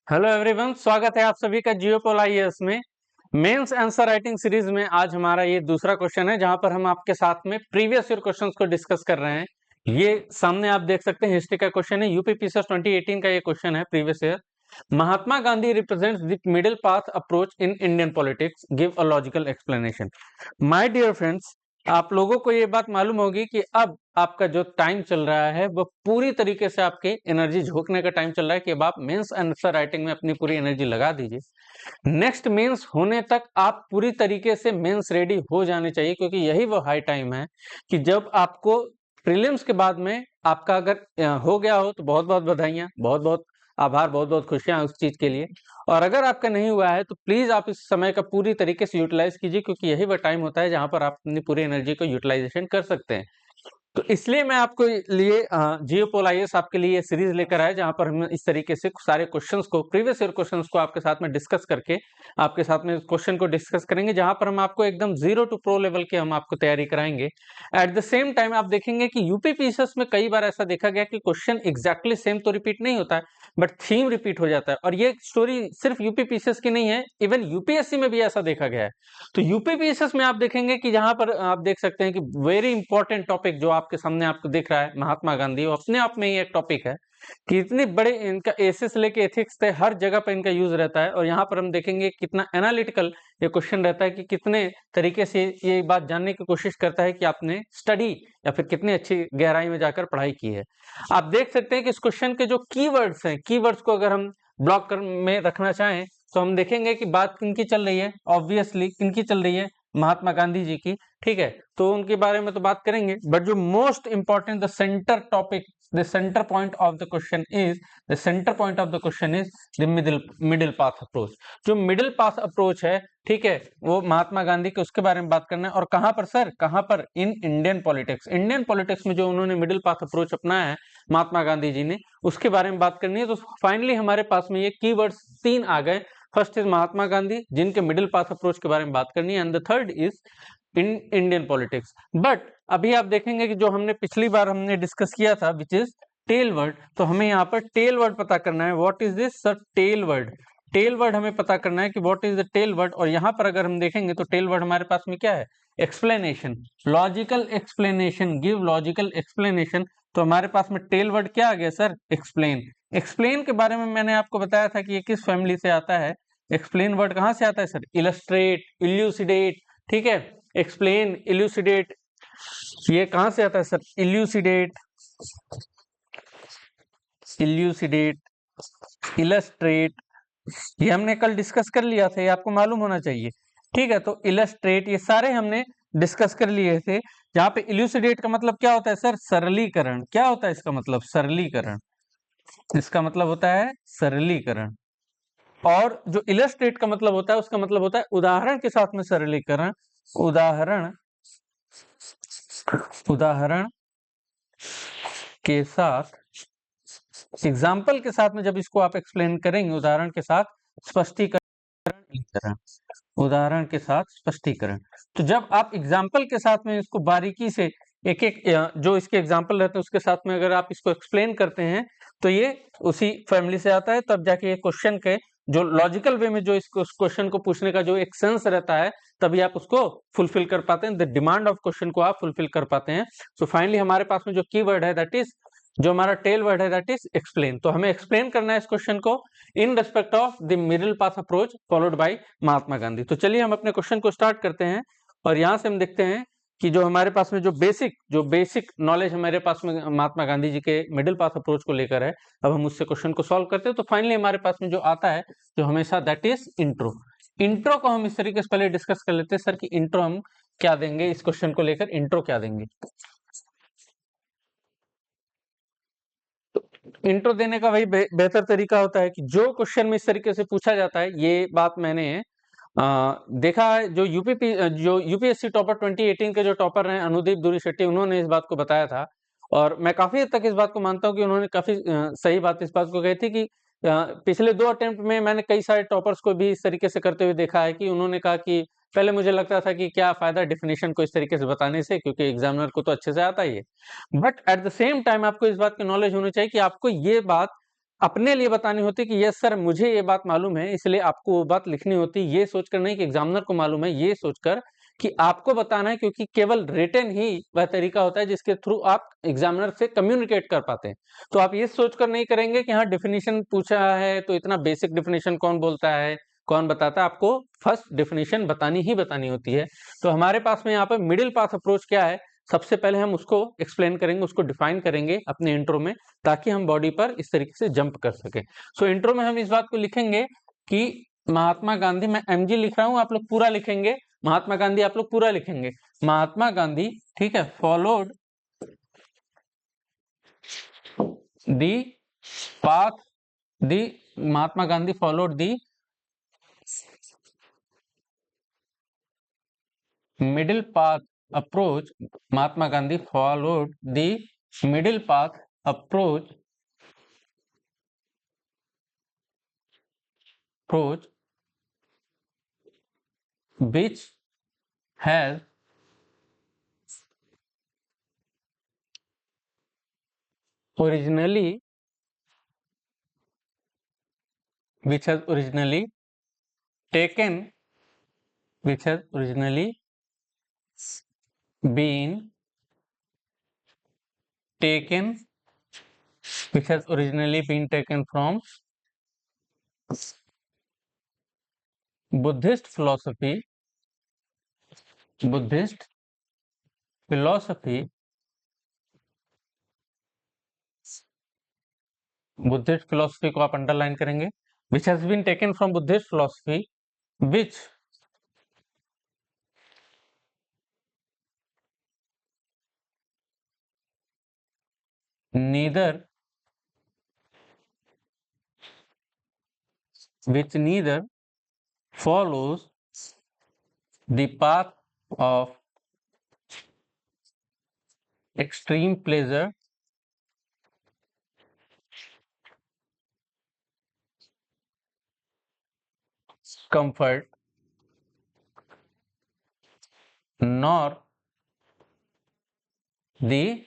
Hello everyone, स्वागत है आप सभी का जियोपोल आईएएस में। मेंस आंसर राइटिंग सीरीज में आज हमारा ये दूसरा क्वेश्चन है, जहां पर हम आपके साथ में प्रीवियस ईयर क्वेश्चंस को डिस्कस कर रहे हैं। ये सामने आप देख सकते हैं, हिस्ट्री का क्वेश्चन है। यूपी पीसीएस 2018 का ये क्वेश्चन है, previous year. Mahatma Gandhi represents the middle path approach in Indian politics, give a logical explanation. My dear friends, आप लोगों को ये बात मालूम होगी कि अब आपका जो टाइम चल रहा है वो पूरी तरीके से आपकी एनर्जी झोंकने का टाइम चल रहा है कि अब आप मेंस आंसर राइटिंग में अपनी पूरी एनर्जी लगा दीजिए। नेक्स्ट मेंस होने तक आप पूरी तरीके से मेंस रेडी हो जाने चाहिए, क्योंकि यही वो हाई टाइम है कि जब आपको प्रीलिम्स के बाद में आपका अगर हो गया हो तो बहुत बहुत बधाइयां, बहुत बहुत आभार, बहुत बहुत खुशियां उस चीज के लिए। और अगर आपका नहीं हुआ है तो प्लीज आप इस समय का पूरी तरीके से यूटिलाइज कीजिए, क्योंकि यही वह टाइम होता है जहां पर आप अपनी पूरी एनर्जी को यूटिलाइजेशन कर सकते हैं। तो इसलिए मैं आपको लिए जियोपोल आईएएस आपके लिए सीरीज लेकर आया, जहां पर हम इस तरीके से सारे क्वेश्चंस को, प्रीवियस ईयर क्वेश्चंस को आपके साथ में डिस्कस करके आपके साथ में क्वेश्चन को डिस्कस करेंगे, जहां पर हम आपको एकदम जीरो टू प्रो लेवल की हम आपको तैयारी कराएंगे। एट द सेम टाइम आप देखेंगे कि यूपी पीसीएस में कई बार ऐसा देखा गया कि क्वेश्चन एग्जैक्टली सेम तो रिपीट नहीं होता है, बट थीम रिपीट हो जाता है। और ये स्टोरी सिर्फ यूपी पीसीएस की नहीं है, इवन यूपीएससी में भी ऐसा देखा गया है। तो यूपी पीसीएस में आप देखेंगे कि जहां पर आप देख सकते हैं कि वेरी इंपॉर्टेंट टॉपिक जो आपके सामने आपको दिख रहा है, महात्मा गांधी, वो अपने आप में ही एक टॉपिक है कि इतने बड़े इनका एसे से लेके एथिक्स तक हर जगह पर इनका यूज रहता है। और यहाँ पर हम देखेंगे कितना एनालिटिकल ये क्वेश्चन रहता है कि कितने तरीके से ये बात जानने की कोशिश करता है कि आपने स्टडी या फिर कितनी अच्छी गहराई में जाकर पढ़ाई की है। आप देख सकते हैं कि इस क्वेश्चन के जो कीवर्ड्स हैं, कीवर्ड्स को अगर हम ब्लॉक में रखना चाहें तो हम देखेंगे कि बात किनकी चल रही है, ऑब्वियसली किनकी चल रही है, महात्मा गांधी जी की। ठीक है, तो उनके बारे में तो बात करेंगे, बट जो most important, the centre topic, the centre point of the question is, the centre point of the question is the middle path approach. जो मिडिल पाथ अप्रोच है, ठीक है, वो महात्मा गांधी के, उसके बारे में बात करना है। और कहां पर सर, कहां पर? इन इंडियन पॉलिटिक्स। इंडियन पॉलिटिक्स में जो उन्होंने मिडिल पाथ अप्रोच अपनाया है महात्मा गांधी जी ने, उसके बारे में बात करनी है। तो फाइनली हमारे पास में ये कीवर्ड्स तीन आ गए। फर्स्ट इज महात्मा गांधी, जिनके मिडिल पाथ अप्रोच के बारे में बात करनी है, and the third is in Indian politics. But अभी आप देखेंगे कि जो हमने पिछली बार हमने डिस्कस किया था, विच इज टेल वर्ड, तो हमें यहाँ पर टेल वर्ड पता करना है। What is this sir? Tell word. Tell word हमें पता करना है कि what is the tell word. और यहाँ पर अगर हम देखेंगे तो टेल वर्ड हमारे पास में क्या है? Explanation, logical explanation, give logical explanation. तो हमारे पास में टेल वर्ड क्या आ गया सर? एक्सप्लेन। एक्सप्लेन के बारे में मैंने आपको बताया था कि ये किस फैमिली से आता है। एक्सप्लेन वर्ड कहां से आता है सर? इलस्ट्रेट, इल्यूसिडेट। ठीक है, एक्सप्लेन, इल्यूसिडेट, ये कहां से आता है सर? इल्यूसिडेट, इल्यूसिडेट, इलस्ट्रेट, ये हमने कल डिस्कस कर लिया था, ये आपको मालूम होना चाहिए। ठीक है, तो इलस्ट्रेट, ये सारे हमने डिस्कस कर लिए थे। जहां पे इल्यूसिडेट का मतलब क्या होता है सर? सरलीकरण। क्या होता है इसका मतलब? सरलीकरण। इसका मतलब होता है सरलीकरण। और जो इलस्ट्रेट का मतलब होता है, उसका मतलब होता है उदाहरण के साथ में सरलीकरण। उदाहरण, उदाहरण के साथ, एग्जाम्पल के साथ में जब इसको आप एक्सप्लेन करेंगे, उदाहरण के साथ स्पष्टीकरण, उदाहरण के साथ स्पष्टीकरण। तो जब आप एग्जाम्पल के साथ में इसको बारीकी से एक एक जो इसके एग्जाम्पल रहते हैं उसके साथ में अगर आप इसको एक्सप्लेन करते हैं, तो ये उसी फैमिली से आता है। तब जाके ये क्वेश्चन के जो लॉजिकल वे में जो इस क्वेश्चन को पूछने का जो एक सेंस रहता है, तभी आप उसको फुलफिल कर पाते हैं, द डिमांड ऑफ क्वेश्चन को आप फुलफिल कर पाते हैं। सो फाइनली हमारे पास में जो कीवर्ड है, दैट इज, जो हमारा टेल वर्ड है, दैट इज एक्सप्लेन। तो हमें एक्सप्लेन करना है इस क्वेश्चन को in respect of the middle path approach followed by Mahatma Gandhi. तो चलिए हम अपने क्वेश्चन को स्टार्ट करते हैं। और यहां से हम देखते हैं कि जो हमारे पास में जो बेसिक नॉलेज हमारे पास में महात्मा गांधी जी के मिडिल पाथ अप्रोच को लेकर है, अब हम उससे क्वेश्चन को सॉल्व करते हैं। तो फाइनली हमारे पास में जो आता है जो हमेशा, दैट इज इंट्रो। इंट्रो को हम इस तरीके से पहले डिस्कस कर लेते हैं सर कि इंट्रो हम क्या देंगे, इस क्वेश्चन को लेकर इंट्रो क्या देंगे। इंट्रो देने का वही बेहतर तरीका होता है कि जो क्वेश्चन में इस तरीके से पूछा जाता है, ये बात मैंने देखा है। जो यूपीएससी टॉपर 2018 के जो टॉपर हैं अनुदीप दूरी शेट्टी, उन्होंने इस बात को बताया था। और मैं काफी हद तक इस बात को मानता हूँ कि उन्होंने काफी सही बात इस बात को कही थी कि पिछले 2 अटेम्प्ट में मैंने कई सारे टॉपर्स को भी इस तरीके से करते हुए देखा है कि उन्होंने कहा कि पहले मुझे लगता था कि क्या फायदा डेफिनेशन को इस तरीके से बताने से, क्योंकि एग्जामिनर को तो अच्छे से आता ही है। But at the same time आपको इस बात की नॉलेज होनी चाहिए कि आपको ये बात अपने लिए बतानी होती कि यस सर मुझे ये बात मालूम है, इसलिए आपको वो बात लिखनी होती, ये सोचकर नहीं कि एग्जामिनर को मालूम है, ये सोचकर कि आपको बताना है, क्योंकि केवल रिटन ही वह तरीका होता है जिसके थ्रू आप एग्जामिनर से कम्युनिकेट कर पाते हैं। तो आप ये सोचकर नहीं करेंगे कि हाँ डेफिनेशन पूछा है तो इतना बेसिक डेफिनेशन कौन बोलता है, कौन बताता है, आपको फर्स्ट डेफिनेशन बतानी ही बतानी होती है। तो हमारे पास में यहाँ पर मिडिल पाथ अप्रोच क्या है, सबसे पहले हम उसको एक्सप्लेन करेंगे, उसको डिफाइन करेंगे अपने इंट्रो में, ताकि हम बॉडी पर इस तरीके से जंप कर सके। सो इंट्रो में हम इस बात को लिखेंगे कि महात्मा गांधी, मैं एमजी लिख रहा हूं, आप लोग पूरा लिखेंगे, महात्मा गांधी आप लोग पूरा लिखेंगे, महात्मा गांधी, ठीक है, followed the path, the Mahatma Gandhi followed the middle path approach, Mahatma Gandhi followed the middle path approach which has originally taken which has originally been taken from Buddhist philosophy को आप अंडरलाइन करेंगे, which has been taken from Buddhist philosophy which neither follows the path of extreme pleasure, comfort, nor the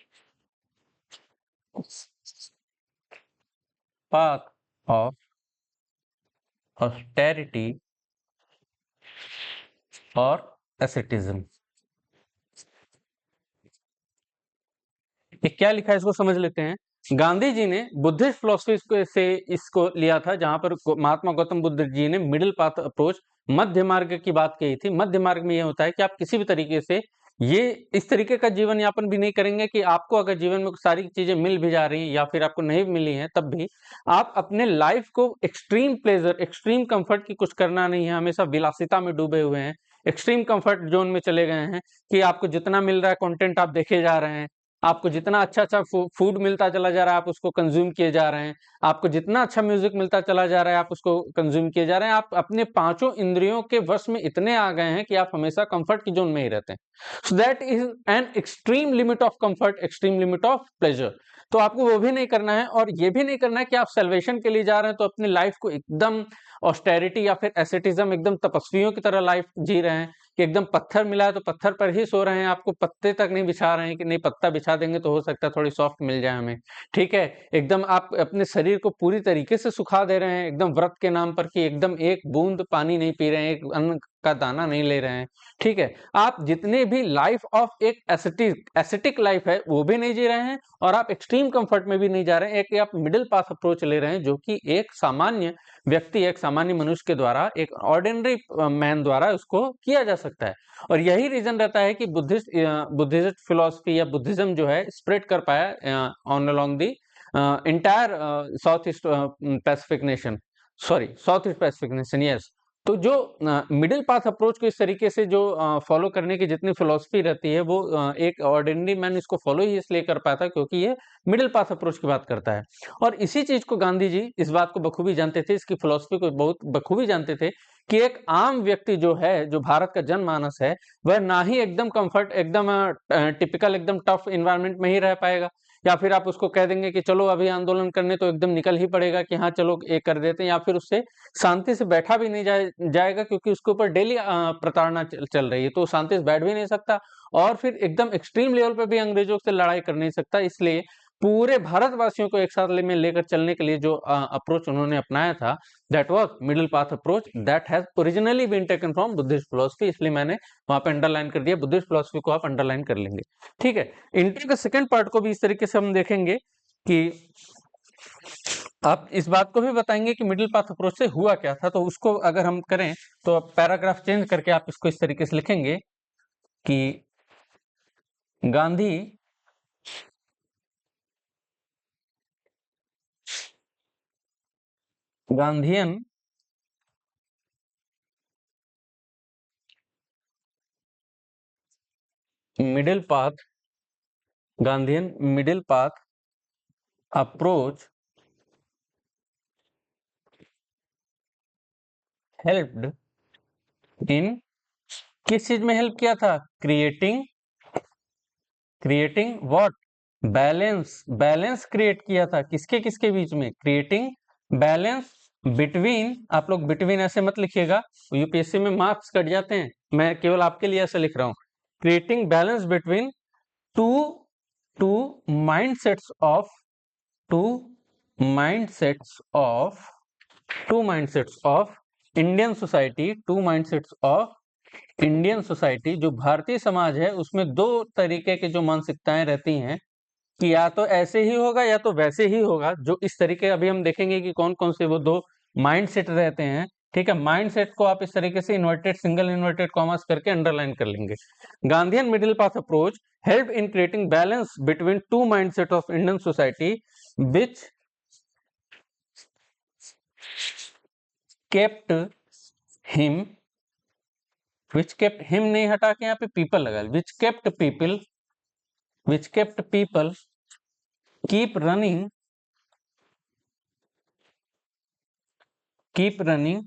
path of austerity और asceticism। ये क्या लिखा है इसको समझ लेते हैं। गांधी जी ने बुद्धिस्ट फिलोसफी से इसको लिया था, जहां पर महात्मा गौतम बुद्ध जी ने मिडिल पाथ अप्रोच, मध्य मार्ग की बात कही थी। मध्य मार्ग में यह होता है कि आप किसी भी तरीके से ये इस तरीके का जीवन यापन भी नहीं करेंगे कि आपको अगर जीवन में सारी चीजें मिल भी जा रही हैं या फिर आपको नहीं मिली हैं, तब भी आप अपने लाइफ को एक्सट्रीम प्लेजर, एक्सट्रीम कंफर्ट की कुछ करना नहीं है, हमेशा विलासिता में डूबे हुए हैं, एक्सट्रीम कंफर्ट जोन में चले गए हैं कि आपको जितना मिल रहा है कंटेंट आप देखे जा रहे हैं, आपको जितना अच्छा अच्छा फूड मिलता चला जा रहा है आप उसको कंज्यूम किए जा रहे हैं, आपको जितना अच्छा म्यूजिक मिलता चला जा रहा है आप उसको कंज्यूम किए जा रहे हैं, आप अपने पांचों इंद्रियों के वश में इतने आ गए हैं कि आप हमेशा कंफर्ट की जोन में ही रहते हैं। So that is an extreme limit of comfort, extreme limit of pleasure. तो आपको वो भी नहीं करना है, और ये भी नहीं करना है कि आप सेल्वेशन के लिए जा रहे हैं तो अपनी लाइफ को एकदम ऑस्टेरिटी या फिर एसेटिज्म, एकदम तपस्वियों की तरह लाइफ जी रहे हैं कि एकदम पत्थर मिला है तो पत्थर पर ही सो रहे हैं, आपको पत्ते तक नहीं बिछा रहे हैं कि नहीं पत्ता बिछा देंगे तो हो सकता है थोड़ी सॉफ्ट मिल जाए हमें, ठीक है। एकदम आप अपने शरीर को पूरी तरीके से सुखा दे रहे हैं एकदम व्रत के नाम पर, कि एकदम एक बूंद पानी नहीं पी रहे हैं, एक अन्न का दाना नहीं ले रहे हैं, ठीक है। आप जितने भी लाइफ ऑफ एक एसिटिक लाइफ है वो भी नहीं जी रहे हैं, और आप एक्सट्रीम कंफर्ट में भी नहीं जा रहे हैं, एक आप मिडिल पाथ अप्रोच ले रहे हैं, जो कि एक सामान्य व्यक्ति, एक सामान्य मनुष्य के द्वारा, एक ऑर्डिनरी मैन द्वारा उसको किया जा सकता है। और यही रीजन रहता है कि बुद्धिस्ट फिलोसफी या बुद्धिज्म जो है स्प्रेड कर पाया on along the entire south east Pacific nation, south east Pacific nation, yes. तो जो मिडिल पाथ अप्रोच को इस तरीके से जो फॉलो करने की जितनी फिलोसफी रहती है वो एक ऑर्डिनरी मैन इसको फॉलो ही इसलिए कर पाता है क्योंकि ये मिडिल पाथ अप्रोच की बात करता है। और इसी चीज को गांधी जी इस बात को बखूबी जानते थे, इसकी फिलोसफी को बहुत बखूबी जानते थे कि एक आम व्यक्ति जो है, जो भारत का जनमानस है, वह ना ही एकदम कंफर्ट, एकदम टिपिकल, एकदम टफ इन्वायरमेंट में ही रह पाएगा, या फिर आप उसको कह देंगे कि चलो अभी आंदोलन करने तो एकदम निकल ही पड़ेगा कि हाँ चलो ये कर देते हैं, या फिर उससे शांति से बैठा भी नहीं जाएगा क्योंकि उसके ऊपर डेली प्रताड़ना चल रही है, तो शांति से बैठ भी नहीं सकता, और फिर एकदम एक्सट्रीम लेवल पे भी अंग्रेजों से लड़ाई कर नहीं सकता। इसलिए पूरे भारतवासियों को एक साथ में लेकर चलने के लिए जो अप्रोच उन्होंने अपनाया था, that was middle path approach, that has originally been taken from Buddhist philosophy. इसलिए मैंने वहां पे अंडरलाइन कर दिया, बुद्धिस्ट फिलोसफी को आप अंडरलाइन कर लेंगे। ठीक है, इंट्रो के सेकंड पार्ट को भी इस तरीके से हम देखेंगे कि आप इस बात को भी बताएंगे कि मिडिल पाथ अप्रोच से हुआ क्या था। तो उसको अगर हम करें तो पैराग्राफ चेंज करके आप इसको इस तरीके से लिखेंगे कि Gandhi Gandhian middle path Gandhian middle path approach helped इन, किस चीज में हेल्प किया था? Creating what? बैलेंस क्रिएट किया था किसके किसके बीच में? क्रिएटिंग बैलेंस बिटवीन, आप लोग बिटवीन ऐसे मत लिखिएगा, यूपीएससी में मार्क्स कट जाते हैं, मैं केवल आपके लिए ऐसे लिख रहा हूं। Creating balance between two two mindsets of two mindsets of two mindsets of Indian society जो भारतीय समाज है उसमें दो तरीके की जो मानसिकताएं रहती हैं कि या तो ऐसे ही होगा या तो वैसे ही होगा। जो इस तरीके अभी हम देखेंगे कि कौन कौन से वो दो माइंडसेट रहते हैं। ठीक है, माइंडसेट को आप इस तरीके से इन्वर्टेड सिंगल इन्वर्टेड कॉमास करके अंडरलाइन कर लेंगे। Gandhian middle path approach help in creating balance between two mindset of Indian society which kept him नहीं हटा के यहाँ पे पीपल लगा, विच kept people keep running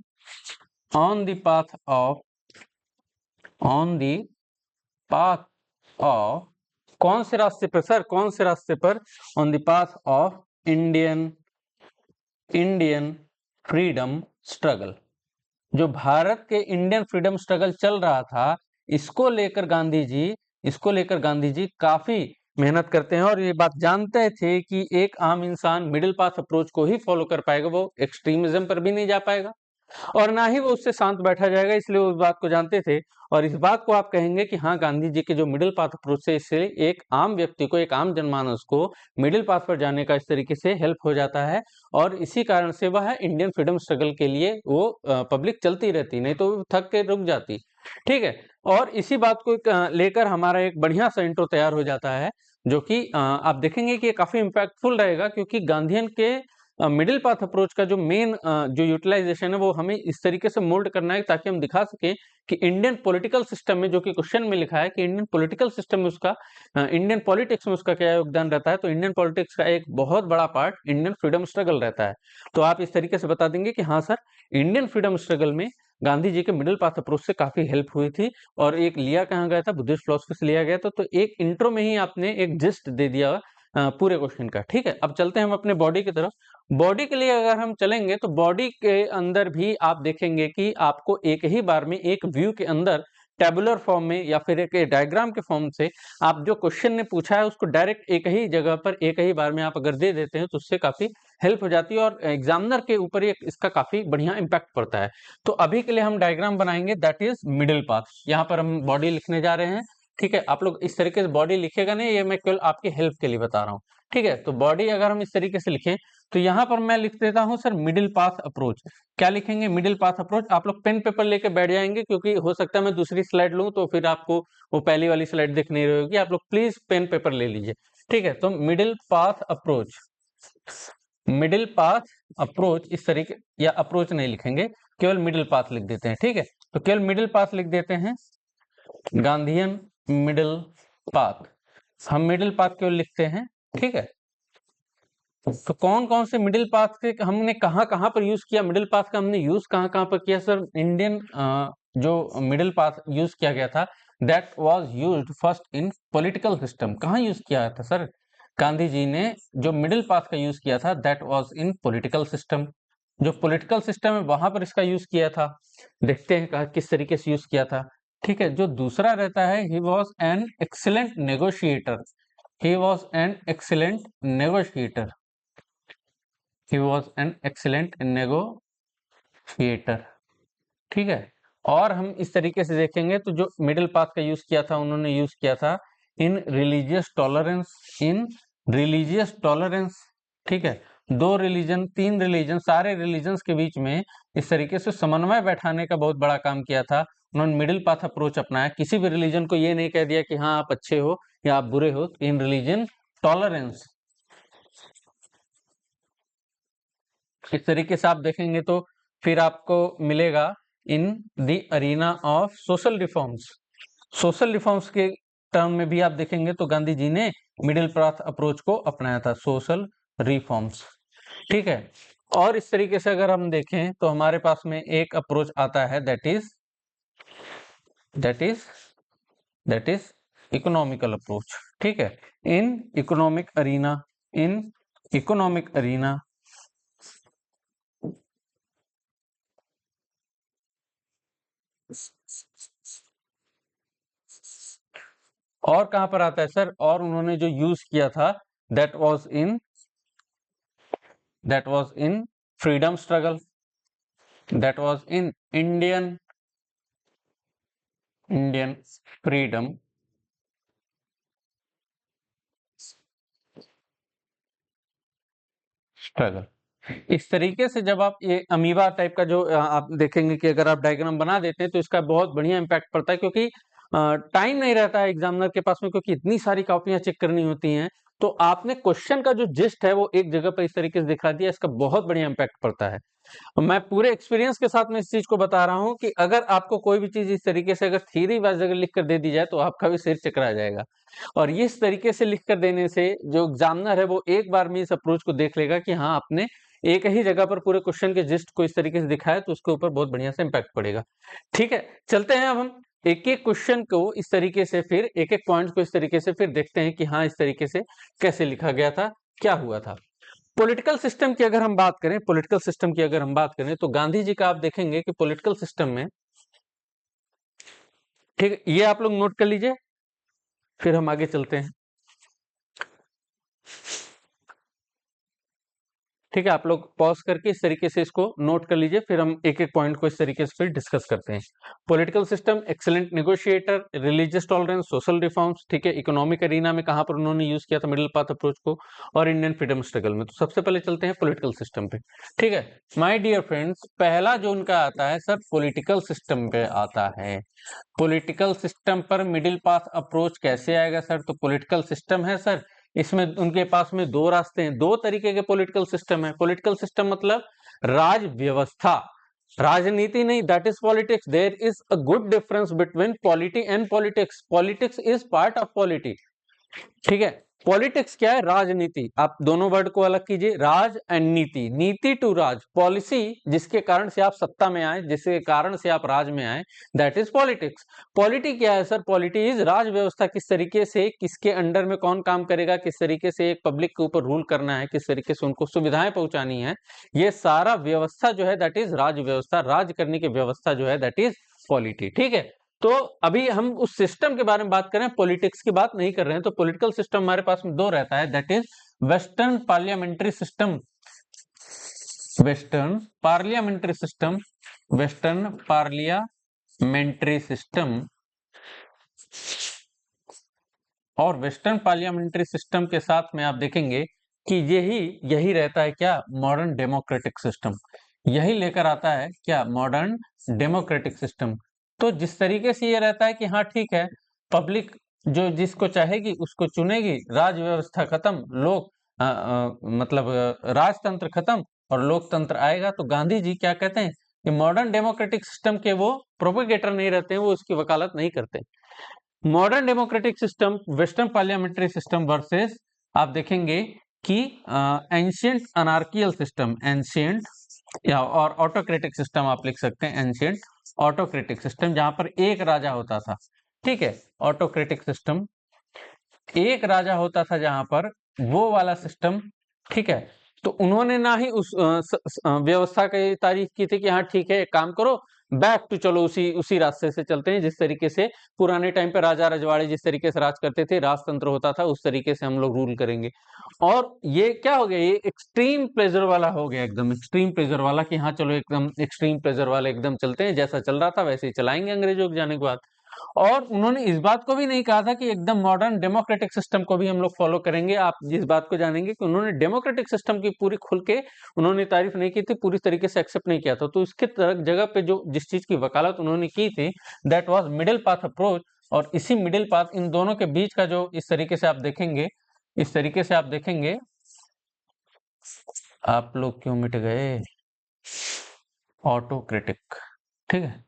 on the path of कौन से रास्ते पर सर? कौन से रास्ते पर? On the path of Indian freedom struggle. जो भारत के इंडियन फ्रीडम स्ट्रगल चल रहा था, इसको लेकर गांधी जी काफी मेहनत करते हैं और ये बात जानते थे कि एक आम इंसान मिडिल पाथ अप्रोच को ही फॉलो कर पाएगा, वो एक्सट्रीमिज्म पर भी नहीं जा पाएगा और ना ही वो उससे शांत बैठा जाएगा। इसलिए उस बात को जानते थे और इस बात को आप कहेंगे कि हाँ, गांधी जी के जो मिडिल पाथ अप्रोच से इससे एक आम व्यक्ति को, एक आम जनमानस को मिडिल पाथ पर जाने का इस तरीके से हेल्प हो जाता है और इसी कारण से वह इंडियन फ्रीडम स्ट्रगल के लिए वो पब्लिक चलती रहती, नहीं तो थक के रुक जाती। ठीक है, और इसी बात को लेकर हमारा एक बढ़िया सा इंट्रो तैयार हो जाता है जो कि आप देखेंगे कि ये काफी इम्पैक्टफुल रहेगा क्योंकि गांधीयन के मिडिल पाथ अप्रोच का जो मेन जो यूटिलाइजेशन है वो हमें इस तरीके से मोल्ड करना है ताकि हम दिखा सकें कि इंडियन पॉलिटिकल सिस्टम में, जो कि क्वेश्चन में लिखा है कि इंडियन पॉलिटिकल सिस्टम में उसका, इंडियन पॉलिटिक्स में उसका क्या योगदान रहता है। तो इंडियन पॉलिटिक्स का एक बहुत बड़ा पार्ट इंडियन फ्रीडम स्ट्रगल रहता है। तो आप इस तरीके से बता देंगे कि हाँ सर, इंडियन फ्रीडम स्ट्रगल में गांधी जी के मिडिल पाथ अप्रोच से काफी हेल्प हुई थी और एक लिया कहाँ गया था? बुद्धिस्ट फिलोसफी से लिया गया था। तो एक इंट्रो में ही आपने एक जिस्ट दे दिया पूरे क्वेश्चन का। ठीक है, अब चलते हैं हम अपने बॉडी की तरफ। बॉडी के लिए अगर हम चलेंगे तो बॉडी के अंदर भी आप देखेंगे कि आपको एक ही बार में एक व्यू के अंदर टेबुलर फॉर्म में या फिर एक डायग्राम के फॉर्म से आप जो क्वेश्चन ने पूछा है उसको डायरेक्ट एक ही जगह पर एक ही बार में आप अगर दे देते हैं तो उससे काफी हेल्प हो जाती है और एग्जामिनर के ऊपर इसका काफी बढ़िया इंपैक्ट पड़ता है। तो अभी के लिए हम डायग्राम बनाएंगे, दैट इज मिडिल पाथ। यहाँ पर हम बॉडी लिखने जा रहे हैं। ठीक है, आप लोग इस तरीके से बॉडी लिखेगा नहीं, ये मैं केवल आपके हेल्प के लिए बता रहा हूँ। ठीक है, तो बॉडी अगर हम इस तरीके से लिखें तो यहाँ पर मैं लिख देता हूँ सर मिडिल पाथ अप्रोच। क्या लिखेंगे? Middle path approach. आप लोग पेन पेपर लेके बैठ जाएंगे क्योंकि हो सकता है मैं दूसरी स्लाइड लूँ तो फिर आपको वो पहली वाली स्लाइड दिख नहीं रही होगी। आप लोग प्लीज पेन पेपर ले लीजिए। ठीक है, तो मिडिल पाथ अप्रोच इस तरीके, या अप्रोच नहीं लिखेंगे, केवल मिडिल पाथ लिख देते हैं। ठीक है, तो केवल मिडिल पाथ लिख देते हैं, गांधीयन मिडिल पाथ। हम मिडिल पाथ केवल लिखते हैं। ठीक है, तो कौन कौन से मिडिल पाथ के हमने कहां कहां पर यूज किया? मिडिल पाथ का हमने यूज कहां कहां पर किया सर? इंडियन जो मिडिल पाथ यूज किया गया था that was used first in political system. कहां यूज किया था सर? गांधी जी ने जो मिडिल पाथ का यूज किया था that was in political system. जो पॉलिटिकल सिस्टम है वहां पर इसका यूज किया था। देखते हैं किस तरीके से यूज किया था। ठीक है, जो दूसरा रहता है ही was an excellent negotiator. He was an excellent negotiator, he was an excellent negotiator. ठीक है, और हम इस तरीके से देखेंगे तो जो मिडिल पाथ का यूज किया था, उन्होंने यूज किया था इन रिलीजियस टॉलरेंस, इन रिलीजियस टॉलरेंस। ठीक है, दो रिलीजन, तीन रिलीजन, सारे रिलीजन्स के बीच में इस तरीके से समन्वय बैठाने का बहुत बड़ा काम किया था। उन्होंने मिडिल पाथ अप्रोच अपनाया, किसी भी रिलीजन को ये नहीं कह दिया कि हाँ आप अच्छे हो या आप बुरे हो। इन रिलीजन टॉलरेंस, इस तरीके से आप देखेंगे तो फिर आपको मिलेगा in the arena of social reforms. Social reforms के टर्म में भी आप देखेंगे तो गांधी जी ने मिडिल पाथ अप्रोच को अपनाया था, सोशल रिफॉर्म्स। ठीक है, और इस तरीके से अगर हम देखें तो हमारे पास में एक अप्रोच आता है, दैट इज इकोनॉमिकल अप्रोच। ठीक है, इन इकोनॉमिक अरीना और कहां पर आता है सर, और उन्होंने जो यूज किया था that was in freedom struggle, that was in Indian freedom struggle. इस तरीके से जब आप ये अमीबा टाइप का जो आप देखेंगे कि अगर आप डायग्राम बना देते हैं तो इसका बहुत बढ़िया इम्पैक्ट पड़ता है, क्योंकि टाइम नहीं रहता है एग्जामिनर के पास में, क्योंकि इतनी सारी कॉपियां चेक करनी होती हैं। तो आपने क्वेश्चन का जो जिस्ट है वो एक जगह पर इस तरीके से दिखा दिया, इसका बहुत बढ़िया इम्पैक्ट पड़ता है। मैं पूरे एक्सपीरियंस के साथ में इस चीज को बता रहा हूं कि अगर आपको कोई भी चीज इस तरीके से अगर थ्योरी वाइज अगर लिख कर दे दी जाए तो आपका भी सिर चकरा जाएगा। और इस तरीके से लिख कर देने से जो एग्जामिनर है वो एक बार में इस अप्रोच को देख लेगा कि हाँ आपने एक ही जगह पर पूरे क्वेश्चन के जिस्ट को इस तरीके से दिखाया, तो उसके ऊपर बहुत बढ़िया से इम्पैक्ट पड़ेगा। ठीक है, चलते हैं अब हम एक एक क्वेश्चन को इस तरीके से, फिर एक एक पॉइंट को इस तरीके से फिर देखते हैं कि हाँ इस तरीके से कैसे लिखा गया था, क्या हुआ था। पॉलिटिकल सिस्टम की अगर हम बात करें, पॉलिटिकल सिस्टम की अगर हम बात करें तो गांधी जी का आप देखेंगे कि पॉलिटिकल सिस्टम में, ठीक है, ये आप लोग नोट कर लीजिए, फिर हम आगे चलते हैं। ठीक है, आप लोग पॉज करके इस तरीके से इसको नोट कर लीजिए, फिर हम एक एक पॉइंट को इस तरीके से फिर डिस्कस करते हैं। Political system, excellent negotiator, religious tolerance, social reforms. ठीक है, इकोनॉमिक एरिना में कहां पर उन्होंने यूज किया था मिडिल पाथ अप्रोच को, और इंडियन फ्रीडम स्ट्रगल में। तो सबसे पहले चलते हैं पॉलिटिकल सिस्टम पे। ठीक है माय डियर फ्रेंड्स, पहला जो उनका आता है सर पॉलिटिकल सिस्टम पे आता है। पॉलिटिकल सिस्टम पर मिडिल पाथ अप्रोच कैसे आएगा सर, तो पॉलिटिकल सिस्टम है सर, इसमें उनके पास में दो रास्ते हैं, दो तरीके के पॉलिटिकल सिस्टम है। पॉलिटिकल सिस्टम मतलब राज व्यवस्था, राजनीति नहीं, that is politics. There is a good difference between polity and politics. Politics is part of polity. ठीक है, पॉलिटिक्स क्या है, राजनीति। आप दोनों वर्ड को अलग कीजिए, राज एंड नीति, नीति टू राज, पॉलिसी जिसके कारण से आप सत्ता में आए, जिसके कारण से आप राज में आए, दैट इज पॉलिटिक्स। पॉलिटी क्या है सर, पॉलिटी इज राज व्यवस्था, किस तरीके से किसके अंडर में कौन काम करेगा, किस तरीके से एक पब्लिक के ऊपर रूल करना है, किस तरीके से उनको सुविधाएं पहुंचानी है, ये सारा व्यवस्था जो है दैट इज राज व्यवस्था, राज करने की व्यवस्था जो है दैट इज पॉलिटी। ठीक है, तो अभी हम उस सिस्टम के बारे में बात करें, पॉलिटिक्स की बात नहीं कर रहे हैं। तो पॉलिटिकल सिस्टम हमारे पास में दो रहता है, that is western parliamentary system, western parliamentary system, western parliamentary system. और वेस्टर्न पार्लियामेंट्री सिस्टम के साथ में आप देखेंगे कि यही रहता है क्या, मॉडर्न डेमोक्रेटिक सिस्टम। यही लेकर आता है क्या, मॉडर्न डेमोक्रेटिक सिस्टम। तो जिस तरीके से ये रहता है कि हाँ ठीक है, पब्लिक जो जिसको चाहेगी उसको चुनेगी, राज व्यवस्था खत्म, लोक मतलब राजतंत्र खत्म और लोकतंत्र आएगा। तो गांधी जी क्या कहते हैं कि मॉडर्न डेमोक्रेटिक सिस्टम के वो प्रोपेगेटर नहीं रहते हैं, वो उसकी वकालत नहीं करते। Modern democratic system, western parliamentary system versus आप देखेंगे कि एंशियंट अनार्कियल सिस्टम, एंशियंट या और ऑटोक्रेटिक सिस्टम आप लिख सकते हैं, एंशियंट ऑटोक्रेटिक सिस्टम, जहां पर एक राजा होता था। ठीक है, ऑटोक्रेटिक सिस्टम, एक राजा होता था जहां पर, वो वाला सिस्टम। ठीक है, तो उन्होंने ना ही उस व्यवस्था की तारीफ की थी कि हाँ ठीक है एक काम करो, बैक टू, चलो उसी उसी रास्ते से चलते हैं जिस तरीके से पुराने टाइम पे राजा रजवाड़े जिस तरीके से राज करते थे, राजतंत्र होता था, उस तरीके से हम लोग रूल करेंगे। और ये क्या हो गया, ये एक्सट्रीम प्लेजर वाला हो गया, एकदम एक्सट्रीम प्लेजर वाला कि हाँ चलो एकदम एक्सट्रीम प्लेजर वाला एकदम चलते हैं, जैसा चल रहा था वैसे ही चलाएंगे अंग्रेजों के जाने के बाद। और उन्होंने इस बात को भी नहीं कहा था कि एकदम मॉडर्न डेमोक्रेटिक सिस्टम को भी हम लोग फॉलो करेंगे। आप जिस बात को जानेंगे कि उन्होंने डेमोक्रेटिक सिस्टम की पूरी खुल के उन्होंने तारीफ नहीं की थी, पूरी तरीके से एक्सेप्ट नहीं किया था। तो इसके जगह पे जो जिस चीज की वकालत उन्होंने की थी, that was middle path approach. और इसी मिडिल पाथ, इन दोनों के बीच का जो इस तरीके से आप देखेंगे, इस तरीके से आप देखेंगे, आप लोग क्यों मिट गए, ऑटोक्रेटिक, ठीक है।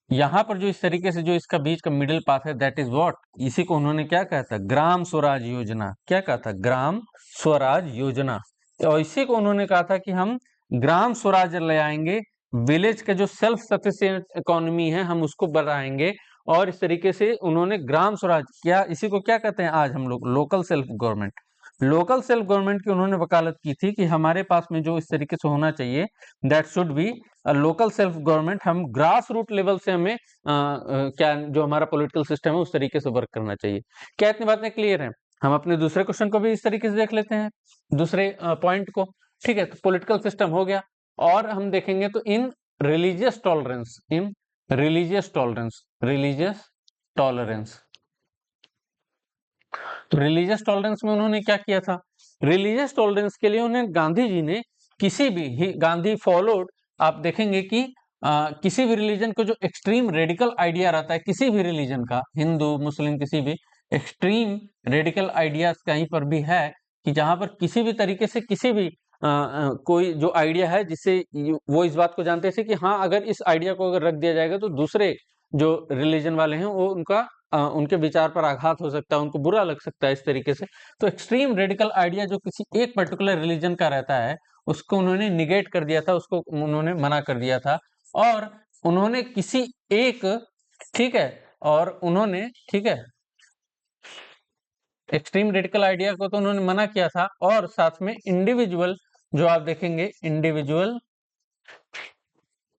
यहां पर जो इस तरीके से जो इसका बीच का मिडिल पाथ है, दैट इज व्हाट, इसी को उन्होंने क्या कहा था, ग्राम स्वराज योजना। क्या कहा था, ग्राम स्वराज योजना। और इसी को उन्होंने कहा था कि हम ग्राम स्वराज ले आएंगे, विलेज के जो सेल्फ सफिशिएंट इकोनॉमी है हम उसको बढ़ाएंगे। और इस तरीके से उन्होंने ग्राम स्वराज, क्या इसी को क्या कहते हैं आज हम लोग, local self government. Local self government की उन्होंने वकालत की थी कि हमारे पास में जो इस तरीके से होना चाहिए, that should B local self government. हम ग्रास रूट लेवल से हमें क्या जो हमारा पॉलिटिकल सिस्टम है उस तरीके से वर्क करना चाहिए। क्या इतनी बातें क्लियर हैं? हम अपने दूसरे क्वेश्चन को भी इस तरीके से देख लेते हैं, दूसरे पॉइंट को। ठीक है, तो पॉलिटिकल सिस्टम हो गया। और हम देखेंगे तो इन रिलीजियस टॉलरेंस, इन रिलीजियस टॉलरेंस, रिलीजियस टॉलरेंस, तो रिलीजियस टॉलरेंस में उन्होंने क्या किया था, रिलीजियस टॉलरेंस के लिए उन्हें गांधी जी ने किसी भी गांधी फॉलोड, आप देखेंगे कि किसी भी रिलीजन को जो एक्सट्रीम रेडिकल आइडिया रहता है, किसी भी रिलीजन का, हिंदू मुस्लिम किसी भी, एक्सट्रीम रेडिकल आइडियाज कहीं पर भी है कि जहां पर किसी भी तरीके से किसी भी कोई जो आइडिया है जिससे वो इस बात को जानते थे कि हाँ अगर इस आइडिया को अगर रख दिया जाएगा तो दूसरे जो रिलीजन वाले हैं वो उनके विचार पर आघात हो सकता है, उनको बुरा लग सकता है इस तरीके से। तो एक्सट्रीम रेडिकल आइडिया जो किसी एक पर्टिकुलर रिलीजन का रहता है उसको उन्होंने निगेट कर दिया था, उसको उन्होंने मना कर दिया था। और उन्होंने किसी एक, ठीक है, और उन्होंने, ठीक है, एक्सट्रीम रेडिकल आइडिया को तो उन्होंने मना किया था। और साथ में इंडिविजुअल, जो आप देखेंगे इंडिविजुअल,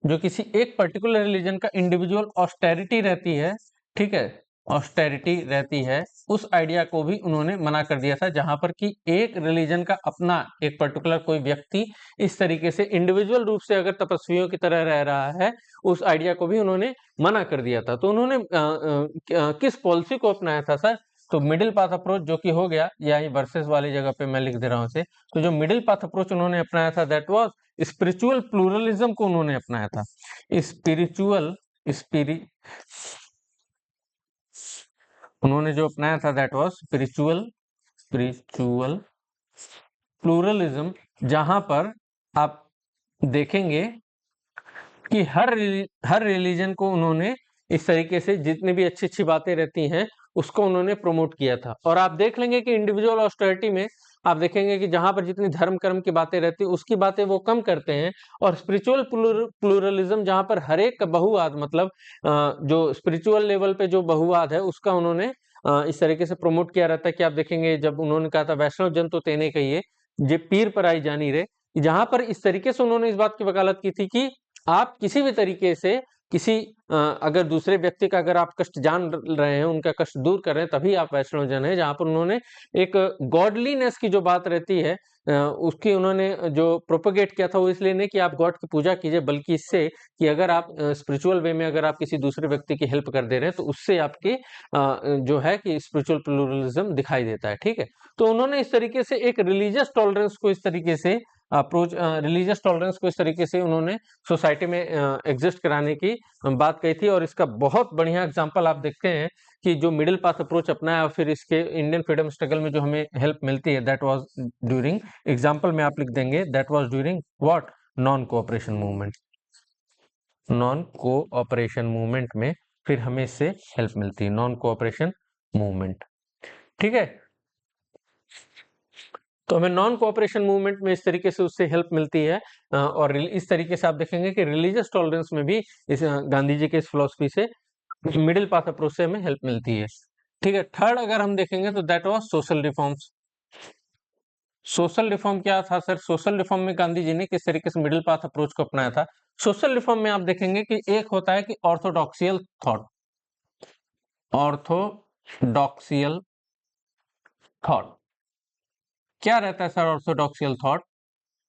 जो किसी एक पर्टिकुलर रिलीजन का इंडिविजुअल ऑस्टेरिटी रहती है, ठीक है, ऑस्टेरिटी रहती है, उस आइडिया को भी उन्होंने मना कर दिया था। जहां पर कि एक रिलीजन का अपना एक पर्टिकुलर कोई व्यक्ति इस तरीके से इंडिविजुअल रूप से अगर तपस्वियों की तरह रह रहा है, उस आइडिया को भी उन्होंने मना कर दिया था। तो उन्होंने किस पॉलिसी को अपनाया था सर, तो मिडिल पाथ अप्रोच, जो कि हो गया यही वर्सेस वाली जगह पे मैं लिख दे रहा हूं से। तो जो मिडिल पाथ अप्रोच उन्होंने अपनाया था, दैट वाज स्पिरिचुअल प्लूरलिज्म को उन्होंने अपनाया था। स्पिरिचुअल स्पिरि उन्होंने जो अपनाया था that was spiritual spiritual pluralism, जहां पर आप देखेंगे कि हर रिलीजन को उन्होंने इस तरीके से जितनी भी अच्छी अच्छी बातें रहती हैं उसको उन्होंने प्रमोट किया था। और आप देख लेंगे कि इंडिविजुअल ऑस्टेरिटी में आप देखेंगे कि जहां पर जितनी धर्म कर्म की बातें रहती है उसकी बातें वो कम करते हैं। और स्पिरिचुअल प्लूरलिज्म, जहां पर हर एक का बहुवाद, मतलब जो स्पिरिचुअल लेवल पे जो बहुवाद है उसका उन्होंने इस तरीके से प्रमोट किया रहता है कि आप देखेंगे जब उन्होंने कहा था वैष्णव जन तो तेने कहिए जे पीर पर आई जानी रे, जहां पर इस तरीके से उन्होंने इस बात की वकालत की थी कि आप किसी भी तरीके से किसी अगर दूसरे व्यक्ति का अगर आप कष्ट जान रहे हैं, उनका कष्ट दूर कर रहे हैं, तभी आप वैष्णव जन है। जहां पर उन्होंने एक गॉडलीनेस की जो बात रहती है उसकी उन्होंने जो प्रोपोगेट किया था, वो इसलिए नहीं कि आप गॉड की पूजा कीजिए, बल्कि इससे कि अगर आप स्पिरिचुअल वे में अगर आप किसी दूसरे व्यक्ति की हेल्प कर दे रहे हैं तो उससे आपकी जो है कि स्पिरिचुअल प्लूरलिज्म दिखाई देता है। ठीक है, तो उन्होंने इस तरीके से एक रिलीजियस टॉलरेंस को इस तरीके से अप्रोच, रिलीजियस टॉलरेंस को इस तरीके से उन्होंने सोसाइटी में एग्जिस्ट कराने की बात कही थी। और इसका बहुत बढ़िया एग्जांपल आप देखते हैं कि जो मिडिल पाथ अप्रोच अपनाया और फिर इसके इंडियन फ्रीडम स्ट्रगल में जो हमें हेल्प मिलती है, दैट वाज ड्यूरिंग, एग्जांपल में आप लिख देंगे, that was during what, non cooperation movement. Non cooperation movement में फिर हमें इससे हेल्प मिलती है, नॉन कोऑपरेशन मूवमेंट। ठीक है, तो हमें नॉन कोऑपरेशन मूवमेंट में इस तरीके से उससे हेल्प मिलती है। और इस तरीके से आप देखेंगे कि रिलीजियस टॉलरेंस में भी इस गांधी जी के इस फिलॉसफी से, मिडिल पाथ अप्रोच से हमें हेल्प मिलती है। ठीक है, थर्ड अगर हम देखेंगे तो that was social reforms. Social reform क्या था सर? सोशल रिफॉर्म में गांधी जी ने किस तरीके से मिडिल पाथ अप्रोच को अपनाया था? सोशल रिफॉर्म में आप देखेंगे कि एक होता है कि ऑर्थोडॉक्सियल थॉट, ऑर्थोडॉक्सियल थॉट क्या रहता है सर? ऑर्थोडॉक्सियल थॉट,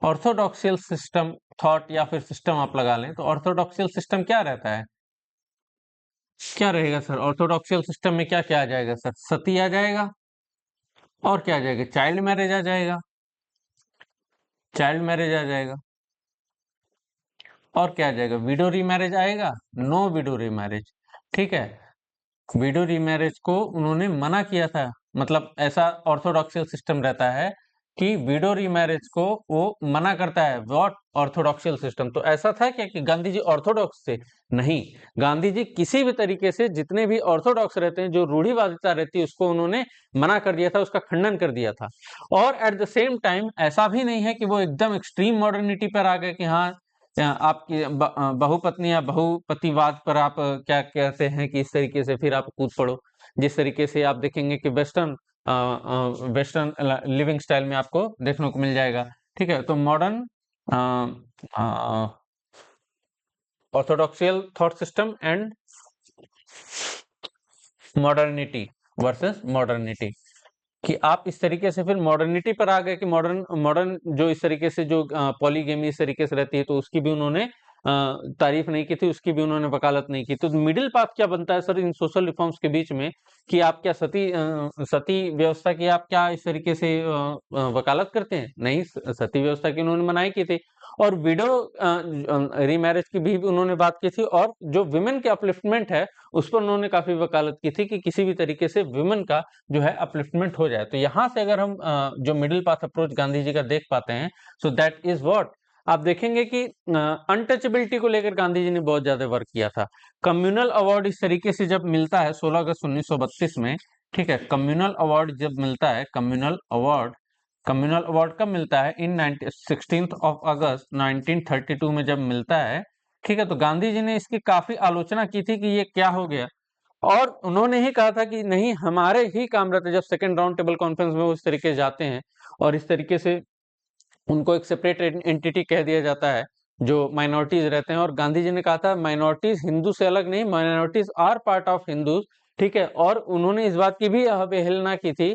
ऑर्थोडॉक्सियल सिस्टम थॉट या फिर सिस्टम आप लगा लें, तो ऑर्थोडॉक्सियल सिस्टम क्या रहता है, क्या रहेगा सर? ऑर्थोडॉक्सियल सिस्टम में क्या क्या आ जाएगा सर? सती आ जाएगा, और क्या आ जाएगा? चाइल्ड मैरिज आ जाएगा, चाइल्ड मैरिज आ जाएगा, और क्या आ जाएगा? विडो रीमैरिज आएगा, नो विडो रीमैरिज। ठीक है, विडो रीमैरिज को उन्होंने मना किया था, मतलब ऐसा ऑर्थोडॉक्सियल सिस्टम रहता है कि विडो रीमैरिज को वो मना करता है। व्हाट? ऑर्थोडॉक्सियल सिस्टम। तो ऐसा था क्या कि गांधी जी ऑर्थोडॉक्स थे? नहीं, गांधी जी किसी भी तरीके से जितने भी ऑर्थोडॉक्स रहते हैं, जो रूढ़िवादिता रहती है, उसको उन्होंने मना कर दिया था, उसका खंडन कर दिया था। और एट द सेम टाइम ऐसा भी नहीं है कि वो एकदम एक्सट्रीम मॉडर्निटी पर आ गए कि हाँ आपकी बहुपत्नी या बहुपतिवाद पर आप क्या कहते हैं कि इस तरीके से फिर आप कूद पड़ो। जिस तरीके से आप देखेंगे कि वेस्टर्न लिविंग स्टाइल में आपको देखने को मिल जाएगा। ठीक है, तो modern orthodoxical thought system and modernity versus modernity, कि आप इस तरीके से फिर मॉडर्निटी पर आ गए कि मॉडर्न मॉडर्न जो इस तरीके से जो पॉलीगेमी इस तरीके से रहती है, तो उसकी भी उन्होंने तारीफ नहीं की थी, उसकी भी उन्होंने वकालत नहीं की। तो मिडिल पाथ क्या बनता है सर इन सोशल रिफॉर्म्स के बीच में, कि आप क्या सती व्यवस्था की आप क्या इस तरीके से वकालत करते हैं? नहीं, सती व्यवस्था की उन्होंने मनाही की थी, और विडो रीमैरिज की भी उन्होंने बात की थी, और जो विमेन के अपलिफ्टमेंट है उस पर उन्होंने काफी वकालत की थी कि किसी भी तरीके से विमेन का जो है अपलिफ्टमेंट हो जाए। तो यहाँ से अगर हम जो middle path approach Gandhi ji का देख पाते हैं, सो दैट इज व्हाट, आप देखेंगे कि अनटचेबिलिटी को लेकर गांधी जी ने बहुत ज्यादा वर्क किया था। कम्युनल अवार्ड इस तरीके से जब मिलता है 16 अगस्त 1932 में, ठीक है, कम्युनल अवार्ड जब मिलता है, कम्युनल अवार्ड कब मिलता है? इन 16 ऑफ अगस्त 1932 में जब मिलता है। ठीक है, तो गांधी जी ने इसकी काफी आलोचना की थी कि ये क्या हो गया, और उन्होंने ही कहा था कि नहीं, हमारे ही काम रहते, जब सेकंड राउंड टेबल कॉन्फ्रेंस में वो इस तरीके से जाते हैं और इस तरीके से उनको एक सेपरेट एंटिटी कह दिया जाता है जो माइनॉरिटीज रहते हैं, और गांधी जी ने कहा था माइनॉरिटीज हिंदू से अलग नहीं, minorities are part of Hindus. ठीक है, और उन्होंने इस बात की भी अवहेलना की थी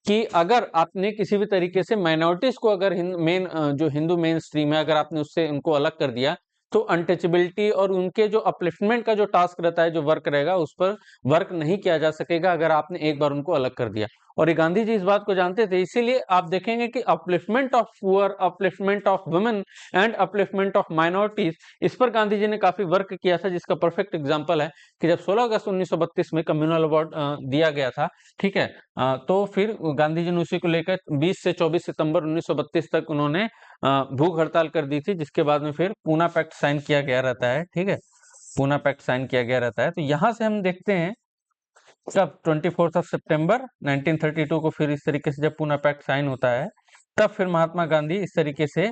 कि अगर आपने किसी भी तरीके से माइनॉरिटीज को अगर मेन जो हिंदू मेन स्ट्रीम है, अगर आपने उससे उनको अलग कर दिया, तो अनटचेबिलिटी और उनके जो अपलिफ्टमेंट का जो टास्क रहता है, जो वर्क रहेगा, उस पर वर्क नहीं किया जा सकेगा अगर आपने एक बार उनको अलग कर दिया। और ये गांधी जी इस बात को जानते थे, इसीलिए आप देखेंगे कि upliftment of poor, upliftment of women and upliftment of minorities, इस पर गांधी जी ने काफी वर्क किया था, जिसका परफेक्ट एग्जांपल है कि जब 16 अगस्त 1932 में कम्युनल अवार्ड दिया गया था। ठीक है, तो फिर गांधी जी ने उसी को लेकर 20 से 24 सितंबर 1932 तक उन्होंने भूख हड़ताल कर दी थी, जिसके बाद में फिर पूना पैक्ट साइन किया गया रहता है। ठीक है, पूना पैक्ट साइन किया गया रहता है। तो यहां से हम देखते हैं जब 24 सितंबर 1932 को फिर इस तरीके से जब पूना पैक्ट साइन होता है, तब फिर महात्मा गांधी इस तरीके से,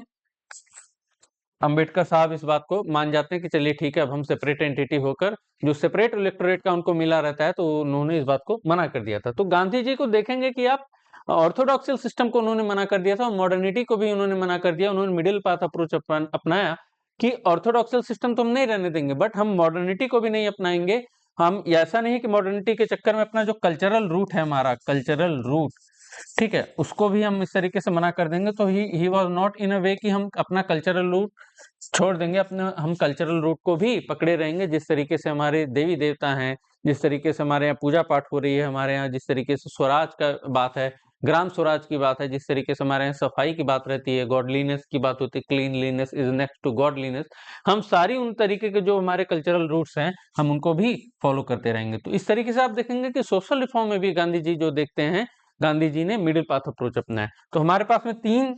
अंबेडकर साहब इस बात को मान जाते हैं कि चलिए ठीक है, अब हम सेपरेट एंटिटी होकर जो सेपरेट इलेक्टोरेट का उनको मिला रहता है, तो उन्होंने इस बात को मना कर दिया था। तो गांधी जी को देखेंगे कि आप ऑर्थोडॉक्सियल सिस्टम को उन्होंने मना कर दिया था, और मॉडर्निटी को भी उन्होंने मना कर दिया। उन्होंने मिडिल पाथ अप्रोच अपनाया कि ऑर्थोडॉक्सियल सिस्टम तो हम नहीं रहने देंगे, बट हम मॉडर्निटी को भी नहीं अपनाएंगे। हम ऐसा नहीं कि मॉडर्निटी के चक्कर में अपना जो कल्चरल रूट है, हमारा कल्चरल रूट, ठीक है, उसको भी हम इस तरीके से मना कर देंगे। तो ही वॉज नॉट इन अ वे कि हम अपना कल्चरल रूट छोड़ देंगे, अपने हम कल्चरल रूट को भी पकड़े रहेंगे। जिस तरीके से हमारे देवी देवता हैं, जिस तरीके से हमारे यहाँ पूजा पाठ हो रही है, हमारे यहाँ जिस तरीके से स्वराज का बात है, ग्राम स्वराज की बात है, जिस तरीके से हमारे यहाँ सफाई की बात रहती है, गॉडलीनेस की बात होती है, cleanliness is next to godliness, हम सारी उन तरीके के जो हमारे कल्चरल रूट्स हैं, हम उनको भी फॉलो करते रहेंगे। तो इस तरीके से आप देखेंगे कि सोशल रिफॉर्म में भी गांधी जी जो देखते हैं, गांधी जी ने मिडिल पाथ अप्रोच अपनाया। तो हमारे पास में 3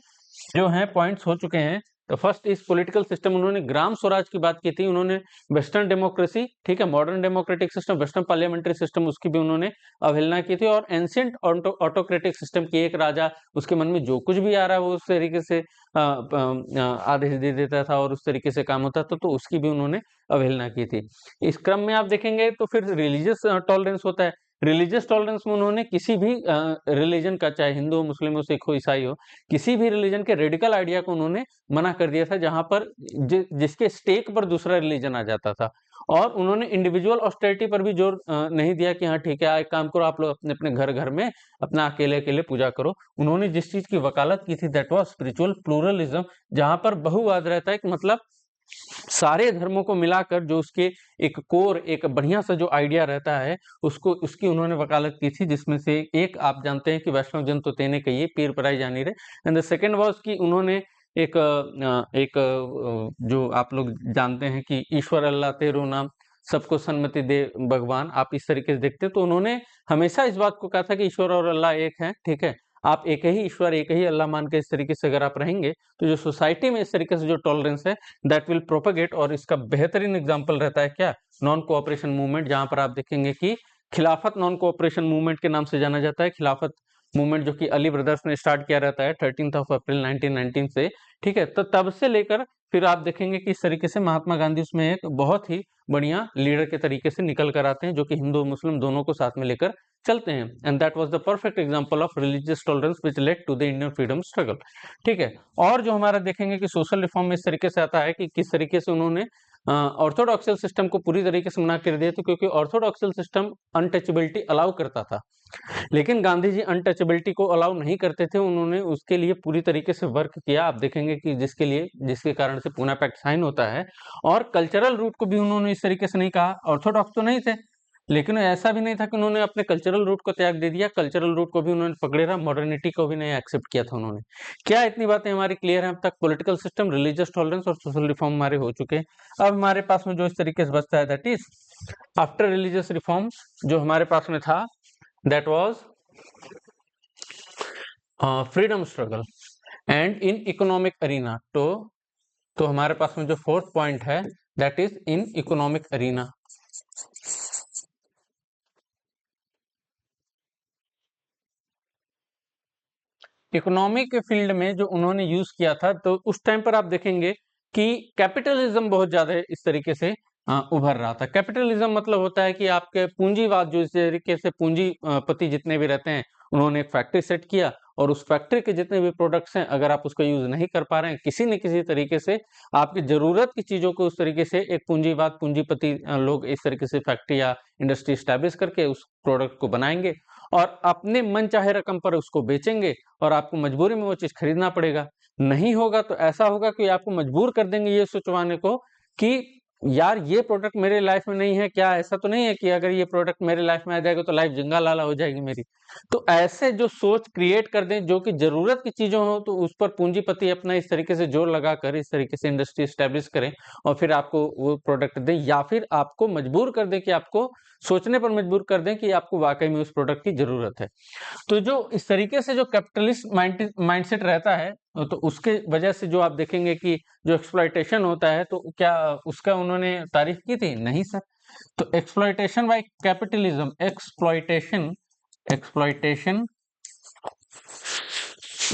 जो हैं पॉइंट्स हो चुके हैं। तो फर्स्ट इस पॉलिटिकल सिस्टम, उन्होंने ग्राम स्वराज की बात की थी, उन्होंने वेस्टर्न डेमोक्रेसी, ठीक है, modern democratic system, western parliamentary system, उसकी भी उन्होंने अवहेलना की थी, और एंशिएंट ऑटोक्रेटिक सिस्टम की एक राजा उसके मन में जो कुछ भी आ रहा है वो उस तरीके से आदेश दे देता था और उस तरीके से काम होता था, तो उसकी भी उन्होंने अवहेलना की थी। इस क्रम में आप देखेंगे तो फिर रिलीजियस टॉलरेंस होता है। रिलीजियस टॉलरेंस में उन्होंने किसी भी रिलीजन का, चाहे हिंदू हो, मुस्लिम हो, सिख हो, ईसाई हो, किसी भी रिलीजन के रेडिकल आइडिया को उन्होंने मना कर दिया था, जहां पर जिसके स्टेक पर दूसरा रिलीजन आ जाता था। और उन्होंने इंडिविजुअल ऑस्टेरिटी पर भी जोर नहीं दिया कि हाँ ठीक है, एक काम करो, आप लोग अपने अपने घर घर में अपना अकेले अकेले पूजा करो। उन्होंने जिस चीज की वकालत की थी दैट वाज स्पिरिचुअल प्लूरलिज्म, जहां पर बहुवाद रहता है कि मतलब सारे धर्मों को मिलाकर जो उसके एक कोर, एक बढ़िया सा जो आइडिया रहता है, उसको उसकी उन्होंने वकालत की थी, जिसमें से एक आप जानते हैं कि वैष्णव जन तो तेने कहिए पीर पराई जानी रे। एंड द सेकंड वाज कि उन्होंने जो आप लोग जानते हैं कि ईश्वर अल्लाह तेरो नाम सबको सन्मति दे भगवान, आप इस तरीके से देखते हैं। तो उन्होंने हमेशा इस बात को कहा था कि ईश्वर और अल्लाह एक है, ठीक है, आप एक ही ईश्वर, एक ही अल्लाह मान के इस तरीके से अगर आप रहेंगे, तो जो सोसाइटी में इस तरीके से जो टॉलरेंस है दैट विल प्रोपेगेट। और इसका बेहतरीन एग्जांपल रहता है क्या, नॉन कोऑपरेशन मूवमेंट, जहां पर आप देखेंगे कि खिलाफत नॉन कोऑपरेशन मूवमेंट के नाम से जाना जाता है। खिलाफत मूवमेंट जो कि अली ब्रदर्स ने स्टार्ट किया रहता है 13 अप्रैल 1919 से, ठीक है। तो तब से लेकर फिर आप देखेंगे कि इस तरीके से महात्मा गांधी उसमें एक बहुत ही बढ़िया लीडर के तरीके से निकल कर आते हैं, जो कि हिंदू मुस्लिम दोनों को साथ में लेकर चलते हैं। And that was the perfect example of religious tolerance which led to the Indian freedom struggle, ठीक है। और जो हमारा देखेंगे कि सोशल रिफॉर्म में इस तरीके से आता है कि किस तरीके से उन्होंने ऑर्थोडॉक्सल सिस्टम को पूरी तरीके से मना कर दिया था, क्योंकि ऑर्थोडॉक्सल सिस्टम अनटचेबिलिटी अलाउ करता था, लेकिन गांधी जी अनटचेबिलिटी को अलाउ नहीं करते थे। उन्होंने उसके लिए पूरी तरीके से वर्क किया। आप देखेंगे कि जिसके कारण से पूना पैक्ट साइन होता है। और कल्चरल रूट को भी उन्होंने इस तरीके से नहीं कहा, ऑर्थोडॉक्स तो नहीं थे, लेकिन ऐसा भी नहीं था कि उन्होंने अपने कल्चरल रूट को त्याग दे दिया, कल्चरल रूट को भी उन्होंने पकड़े रहा, मॉडर्निटी को भी नहीं एक्सेप्ट किया था उन्होंने। क्या इतनी बातें हमारी क्लियर हैं अब तक? पॉलिटिकल सिस्टम, रिलीजियस टॉलरेंस और सोशल रिफॉर्म हमारे हो चुके हैं। अब हमारे पास में जो इस तरीके से बचता है that is after religious reforms, जो हमारे पास में था that was freedom struggle and in economic arena. तो हमारे पास में जो फोर्थ पॉइंट है that is in economic arena. Economy के फील्ड में जो उन्होंने यूज किया था, तो उस टाइम पर आप देखेंगे कि कैपिटलिज्म बहुत ज्यादा इस तरीके से उभर रहा था। कैपिटलिज्म मतलब होता है कि आपके पूंजीवाद, जो इस तरीके से पूंजीपति जितने भी रहते हैं, उन्होंने एक फैक्ट्री सेट किया और उस फैक्ट्री के जितने भी प्रोडक्ट्स हैं, अगर आप उसको यूज नहीं कर पा रहे हैं, किसी न किसी तरीके से आपकी जरूरत की चीजों को उस तरीके से एक पूंजीवाद, पूंजीपति लोग इस तरीके से फैक्ट्री या इंडस्ट्री स्टैब्लिश करके उस प्रोडक्ट को बनाएंगे और अपने मन चाहे रकम पर उसको बेचेंगे, और आपको मजबूरी में वो चीज खरीदना पड़ेगा। नहीं होगा तो ऐसा होगा कि आपको मजबूर कर देंगे ये सोचवाने को कि यार ये प्रोडक्ट मेरे लाइफ में नहीं है, क्या ऐसा तो नहीं है कि अगर ये प्रोडक्ट मेरे लाइफ में आ जाएगा तो लाइफ जंगालाला हो जाएगी मेरी। तो ऐसे जो सोच क्रिएट कर दें जो कि जरूरत की चीजों हो, तो उस पर पूंजीपति अपना इस तरीके से जोर लगाकर इस तरीके से इंडस्ट्री स्टैब्लिश करें और फिर आपको वो प्रोडक्ट दें, या फिर आपको मजबूर कर दें कि आपको सोचने पर मजबूर कर दें कि आपको वाकई में उस प्रोडक्ट की जरूरत है। तो जो इस तरीके से जो कैपिटलिस्ट माइंडसेट रहता है, तो उसके वजह से जो आप देखेंगे कि जो एक्सप्लॉयटेशन होता है, तो क्या उसका उन्होंने तारीफ की थी? नहीं सर। तो exploitation bye capitalism, exploitation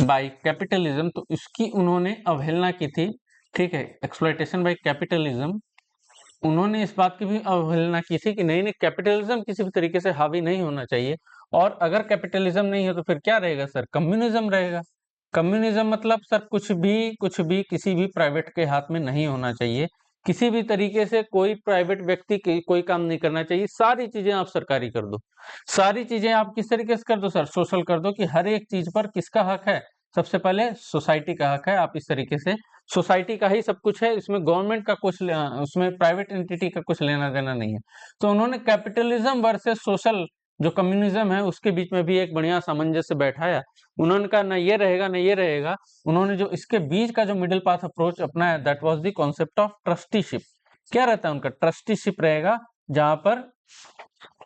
bye capitalism, तो इसकी उन्होंने अवहेलना की थी, ठीक है। एक्सप्लॉयटेशन बाय कैपिटलिज्म, उन्होंने इस बात की भी अवहेलना की थी कि नहीं नहीं, कैपिटलिज्म किसी भी तरीके से हावी नहीं होना चाहिए। और अगर कैपिटलिज्म नहीं है तो फिर क्या रहेगा सर? कम्युनिज्म रहेगा। कम्युनिज्म मतलब सर कुछ भी किसी भी प्राइवेट के हाथ में नहीं होना चाहिए। किसी भी तरीके से कोई प्राइवेट व्यक्ति कोई काम नहीं करना चाहिए, सारी चीजें आप सरकारी कर दो। सारी चीजें आप किस तरीके से कर दो सर? सोशल कर दो, कि हर एक चीज पर किसका हक है? सबसे पहले सोसाइटी का हक है। आप इस तरीके से सोसाइटी का ही सब कुछ है, इसमें गवर्नमेंट का कुछ उसमें प्राइवेट एंटिटी का कुछ लेना देना नहीं है। तो उन्होंने कैपिटलिज्म वर्सेस सोशल जो कम्युनिज्म है उसके बीच में भी एक बढ़िया सामंजस्य बैठाया। उन्होंने कहा ना ये रहेगा ना ये रहेगा। उन्होंने जो इसके बीच का जो मिडिल पाथ अप्रोच अपनाया that was the concept of trusteeship. क्या रहता है उनका? ट्रस्टीशिप रहेगा, जहां पर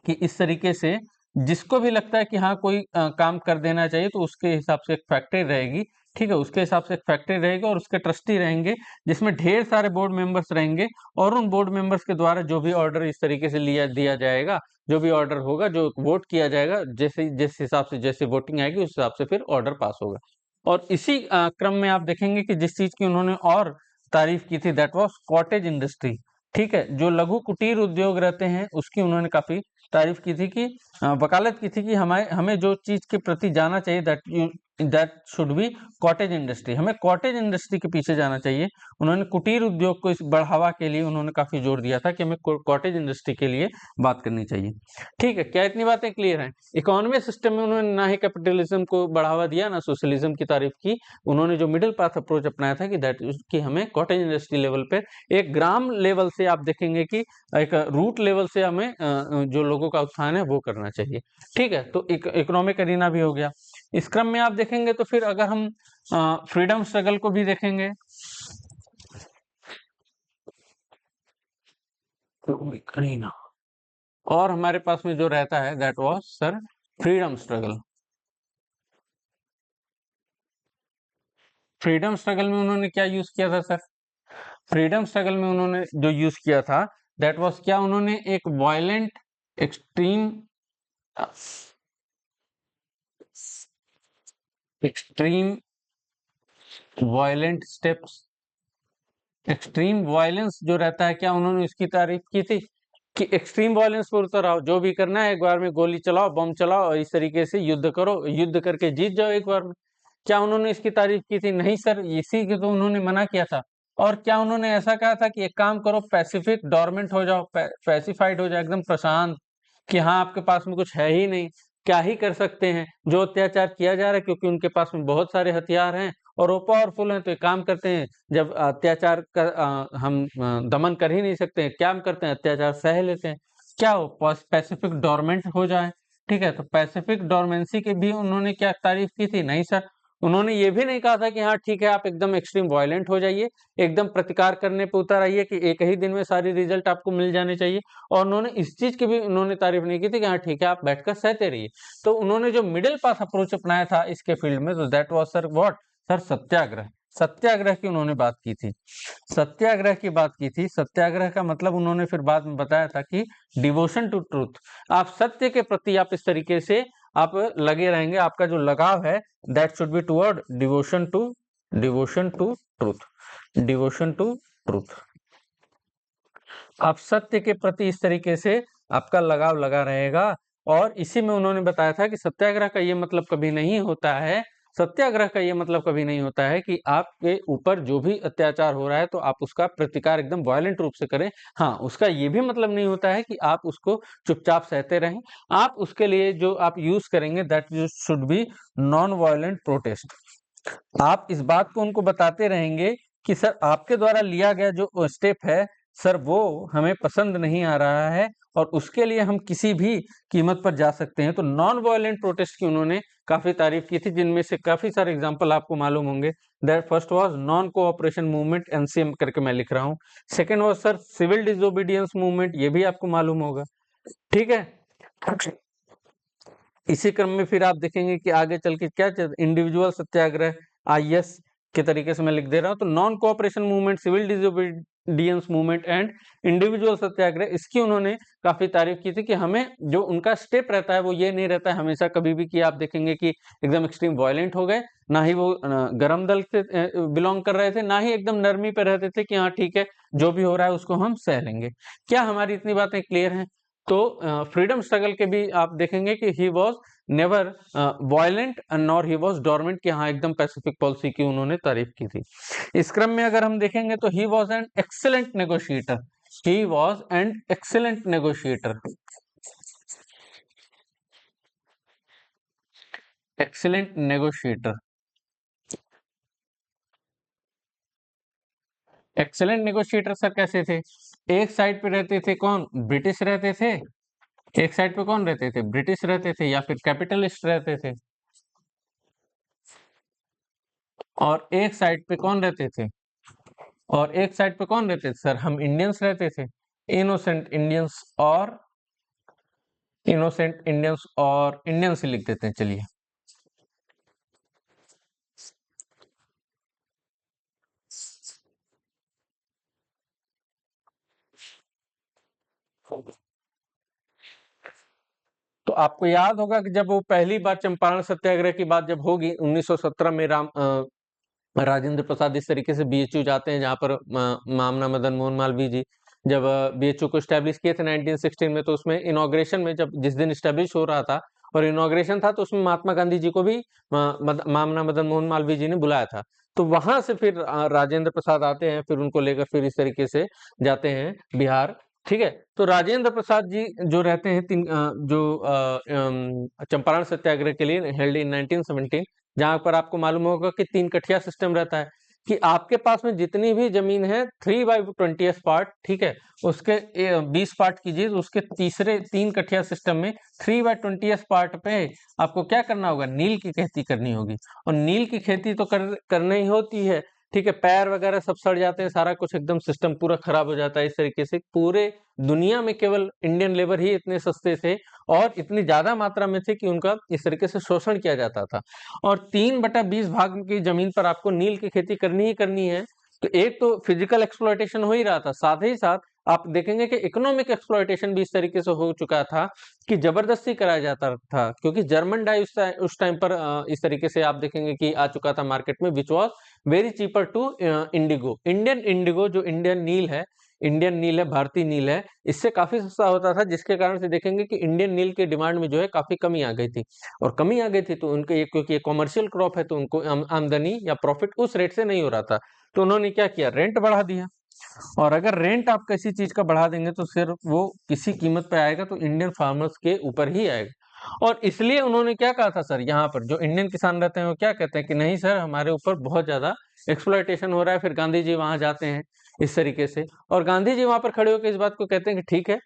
कि इस तरीके से जिसको भी लगता है कि हाँ कोई काम कर देना चाहिए, तो उसके हिसाब से एक फैक्ट्री रहेगी, ठीक है। उसके हिसाब से एक फैक्ट्री रहेगी और उसके ट्रस्टी रहेंगे, जिसमें ढेर सारे बोर्ड मेंबर्स रहेंगे। और उन बोर्ड मेंबर्स के द्वारा जो भी ऑर्डर इस तरीके से दिया जाएगा, जो भी ऑर्डर होगा, जो वोट किया जाएगा, जैसे जिस हिसाब से जैसे वोटिंग आएगी उस हिसाब से फिर ऑर्डर पास होगा। और इसी क्रम में आप देखेंगे कि जिस चीज की उन्होंने और तारीफ की थी दैट वाज कॉटेज इंडस्ट्री, ठीक है। जो लघु कुटीर उद्योग रहते हैं उसकी उन्होंने काफी तारीफ की थी कि वकालत की थी कि हमें जो चीज के प्रति जाना चाहिए that should B cottage industry, हमें कॉटेज इंडस्ट्री के पीछे जाना चाहिए। उन्होंने कुटीर उद्योग को इस बढ़ावा के लिए उन्होंने काफी जोर दिया था कि हमें कॉटेज इंडस्ट्री के लिए बात करनी चाहिए। ठीक है, क्या इतनी बातें क्लियर हैं? इकोनॉमी सिस्टम में उन्होंने ना ही कैपिटलिज्म को बढ़ावा दिया ना सोशलिज्म की तारीफ की। उन्होंने जो मिडिल पाथ अप्रोच अपनाया था कि कि हमें कॉटेज इंडस्ट्री लेवल पे, एक ग्राम लेवल से आप देखेंगे कि एक रूट लेवल से हमें जो लोगों का उत्थान है वो करना चाहिए। ठीक है, तो इकोनॉमिक अरीना भी हो गया। इस क्रम में आप देखेंगे तो फिर अगर हम फ्रीडम स्ट्रगल को भी देखेंगे और हमारे पास में जो रहता है that was sir freedom struggle. Freedom struggle में उन्होंने क्या यूज किया था सर? फ्रीडम स्ट्रगल में उन्होंने जो यूज किया था दैट वाज क्या, उन्होंने एक violent extreme violent steps, extreme violence जो रहता है, क्या उन्होंने इसकी तारीफ की थी कि एक्सट्रीम वायलेंस पर उतर आओ, जो भी करना है एक बार में गोली चलाओ, बम चलाओ और इस तरीके से युद्ध करो, युद्ध करके जीत जाओ एक बार में। क्या उन्होंने इसकी तारीफ की थी? नहीं सर, इसी के तो उन्होंने मना किया था। और क्या उन्होंने ऐसा कहा था कि एक काम करो, पैसिफिक डोरमेंट हो जाओ, पैसिफाइड हो जाओ, एकदम प्रशांत, कि हाँ आपके पास में कुछ है ही नहीं, क्या ही कर सकते हैं, जो अत्याचार किया जा रहा है क्योंकि उनके पास में बहुत सारे हथियार हैं और वो पावरफुल हैं, तो एक काम करते हैं, जब अत्याचार का हम दमन कर ही नहीं सकते हैं, क्या हम करते हैं, अत्याचार सह लेते हैं, क्या हो पैसिफिक डोरमेंट हो जाए। ठीक है, तो पैसिफिक डोरमेंसी की भी उन्होंने क्या तारीफ की थी? नहीं सर, उन्होंने ये भी नहीं कहा था कि हाँ ठीक है आप एकदम एक्सट्रीम वायलेंट हो जाइए, एकदम प्रतिकार करने पे उतर आइए कि एक ही दिन में सारी रिजल्ट आपको मिल जाने चाहिए। और उन्होंने इस चीज की भी उन्होंने तारीफ नहीं की थी कि हाँ ठीक है आप बैठकर सहते रहिए। तो उन्होंने जो मिडिल पाथ अप्रोच अपनाया था इसके फील्ड में, तो that was sir what, sir Satyagraha. Satyagraha की उन्होंने बात की थी, सत्याग्रह की बात की थी। सत्याग्रह का मतलब उन्होंने फिर बाद में बताया था कि डिवोशन टू ट्रूथ, आप सत्य के प्रति आप इस तरीके से आप लगे रहेंगे, आपका जो लगाव है that should be toward devotion to truth, devotion to truth. आप सत्य के प्रति इस तरीके से आपका लगाव लगा रहेगा। और इसी में उन्होंने बताया था कि सत्याग्रह का ये मतलब कभी नहीं होता है, सत्याग्रह का ये मतलब कभी नहीं होता है कि आपके ऊपर जो भी अत्याचार हो रहा है तो आप उसका प्रतिकार एकदम वायलेंट रूप से करें। हाँ, उसका ये भी मतलब नहीं होता है कि आप उसको चुपचाप सहते रहें। आप उसके लिए जो आप यूज करेंगे that should B non violent protest. आप इस बात को उनको बताते रहेंगे कि सर आपके द्वारा लिया गया जो स्टेप है सर वो हमें पसंद नहीं आ रहा है और उसके लिए हम किसी भी कीमत पर जा सकते हैं। तो नॉन वायलेंट प्रोटेस्ट की उन्होंने काफी तारीफ की थी, जिनमें से काफी सारे एग्जांपल आपको मालूम होंगे। That first was non cooperation movement, NCM करके मैं लिख रहा हूँ। Second was sir civil disobedience movement, ये भी आपको मालूम होगा। ठीक है, इसी क्रम में फिर आप देखेंगे कि आगे चल के क्या इंडिविजुअल सत्याग्रह, आईएस के तरीके से मैं लिख दे रहा हूं। तो non cooperation movement, civil disobedience movement and individual Satyagraha, इसकी उन्होंने काफी तारीफ की थी कि हमें जो उनका स्टेप रहता है वो ये नहीं रहता है हमेशा कभी भी कि आप देखेंगे कि एकदम एक्सट्रीम वायलेंट हो गए, ना ही वो गरम दल से बिलोंग कर रहे थे, ना ही एकदम नरमी पे रहते थे कि हाँ ठीक है जो भी हो रहा है उसको हम सह लेंगे। क्या हमारी इतनी बातें क्लियर हैं? तो फ्रीडम स्ट्रगल के भी आप देखेंगे कि he was never violent nor he was dormant, कि हाँ एकदम पैसिफिक पॉलिसी की उन्होंने तारीफ की थी। इस क्रम में अगर हम देखेंगे तो ही was an excellent negotiator, he was an excellent negotiator, excellent negotiator. Excellent negotiator sir कैसे थे? एक साइड पे रहते थे कौन? ब्रिटिश रहते थे। एक साइड पे कौन रहते थे? ब्रिटिश रहते थे या फिर कैपिटलिस्ट रहते थे। और एक साइड पे कौन रहते थे? और एक साइड पे कौन रहते थे सर? हम इंडियंस रहते थे, इनोसेंट इंडियंस। और इनोसेंट इंडियंस और इंडियंस ही लिख देते हैं, चलिए। तो आपको याद होगा कि जब वो पहली बार चंपारण सत्याग्रह की बात जब होगी 1917 में, राजेंद्र प्रसाद इस तरीके से बीएचयू जाते हैं जहां पर मामना मदन मोहन मालवीय जी जब बीएचयू को स्टैब्लिश किए थे 1916 में, तो उसमें इनॉग्रेशन में जब जिस दिन स्टैब्लिश हो रहा था और इनॉग्रेशन था, तो उसमें महात्मा गांधी जी को भी मामना मदन मोहन मालवीय जी ने बुलाया था। तो वहां से फिर राजेंद्र प्रसाद आते हैं, फिर उनको लेकर फिर इस तरीके से जाते हैं बिहार। ठीक है, तो राजेंद्र प्रसाद जी जो रहते हैं चंपारण सत्याग्रह के लिए हेल्ड इन 1917, जहां पर आपको मालूम होगा कि 3 कठिया सिस्टम रहता है कि आपके पास में जितनी भी जमीन है 3/20 पार्ट, ठीक है, उसके 20 पार्ट कीजिए, तो उसके तीसरे 3 कठिया सिस्टम में 3/20 पार्ट पे आपको क्या करना होगा, नील की खेती करनी होगी। और नील की खेती तो करनी ही होती है, ठीक है, पैर वगैरह सब सड़ जाते हैं, सारा कुछ एकदम सिस्टम पूरा खराब हो जाता है। इस तरीके से पूरे दुनिया में केवल इंडियन लेबर ही इतने सस्ते थे और इतनी ज्यादा मात्रा में थे कि उनका इस तरीके से शोषण किया जाता था। और 3/20 भाग की जमीन पर आपको नील की खेती करनी ही करनी है। तो एक तो फिजिकल एक्सप्लॉयटेशन हो ही रहा था, साथ ही साथ आप देखेंगे कि इकोनॉमिक एक्सप्लॉयटेशन भी इस तरीके से हो चुका था कि जबरदस्ती कराया जाता था, क्योंकि जर्मन डाई उस टाइम पर इस तरीके से आप देखेंगे कि आ चुका था मार्केट में, which was very cheaper to indigo. Indian indigo जो इंडियन नील है, भारतीय नील है, इससे काफी सस्ता होता था, जिसके कारण से देखेंगे कि इंडियन नील की डिमांड में जो है काफी कमी आ गई थी। और कमी आ गई थी तो उनके क्योंकि ये कॉमर्शियल क्रॉप है, तो उनको आमदनी या प्रॉफिट उस रेट से नहीं हो रहा था, तो उन्होंने क्या किया, रेंट बढ़ा दिया। और अगर रेंट आप किसी चीज का बढ़ा देंगे तो सिर्फ वो किसी कीमत पे आएगा, तो इंडियन फार्मर्स के ऊपर ही आएगा। और इसलिए उन्होंने क्या कहा था सर, यहाँ पर जो इंडियन किसान रहते हैं वो क्या कहते हैं कि नहीं सर, हमारे ऊपर बहुत ज्यादा एक्सप्लॉयटेशन हो रहा है। फिर गांधी जी वहां जाते हैं इस तरीके से, और गांधी जी वहां पर खड़े होकर इस बात को कहते हैं कि ठीक है,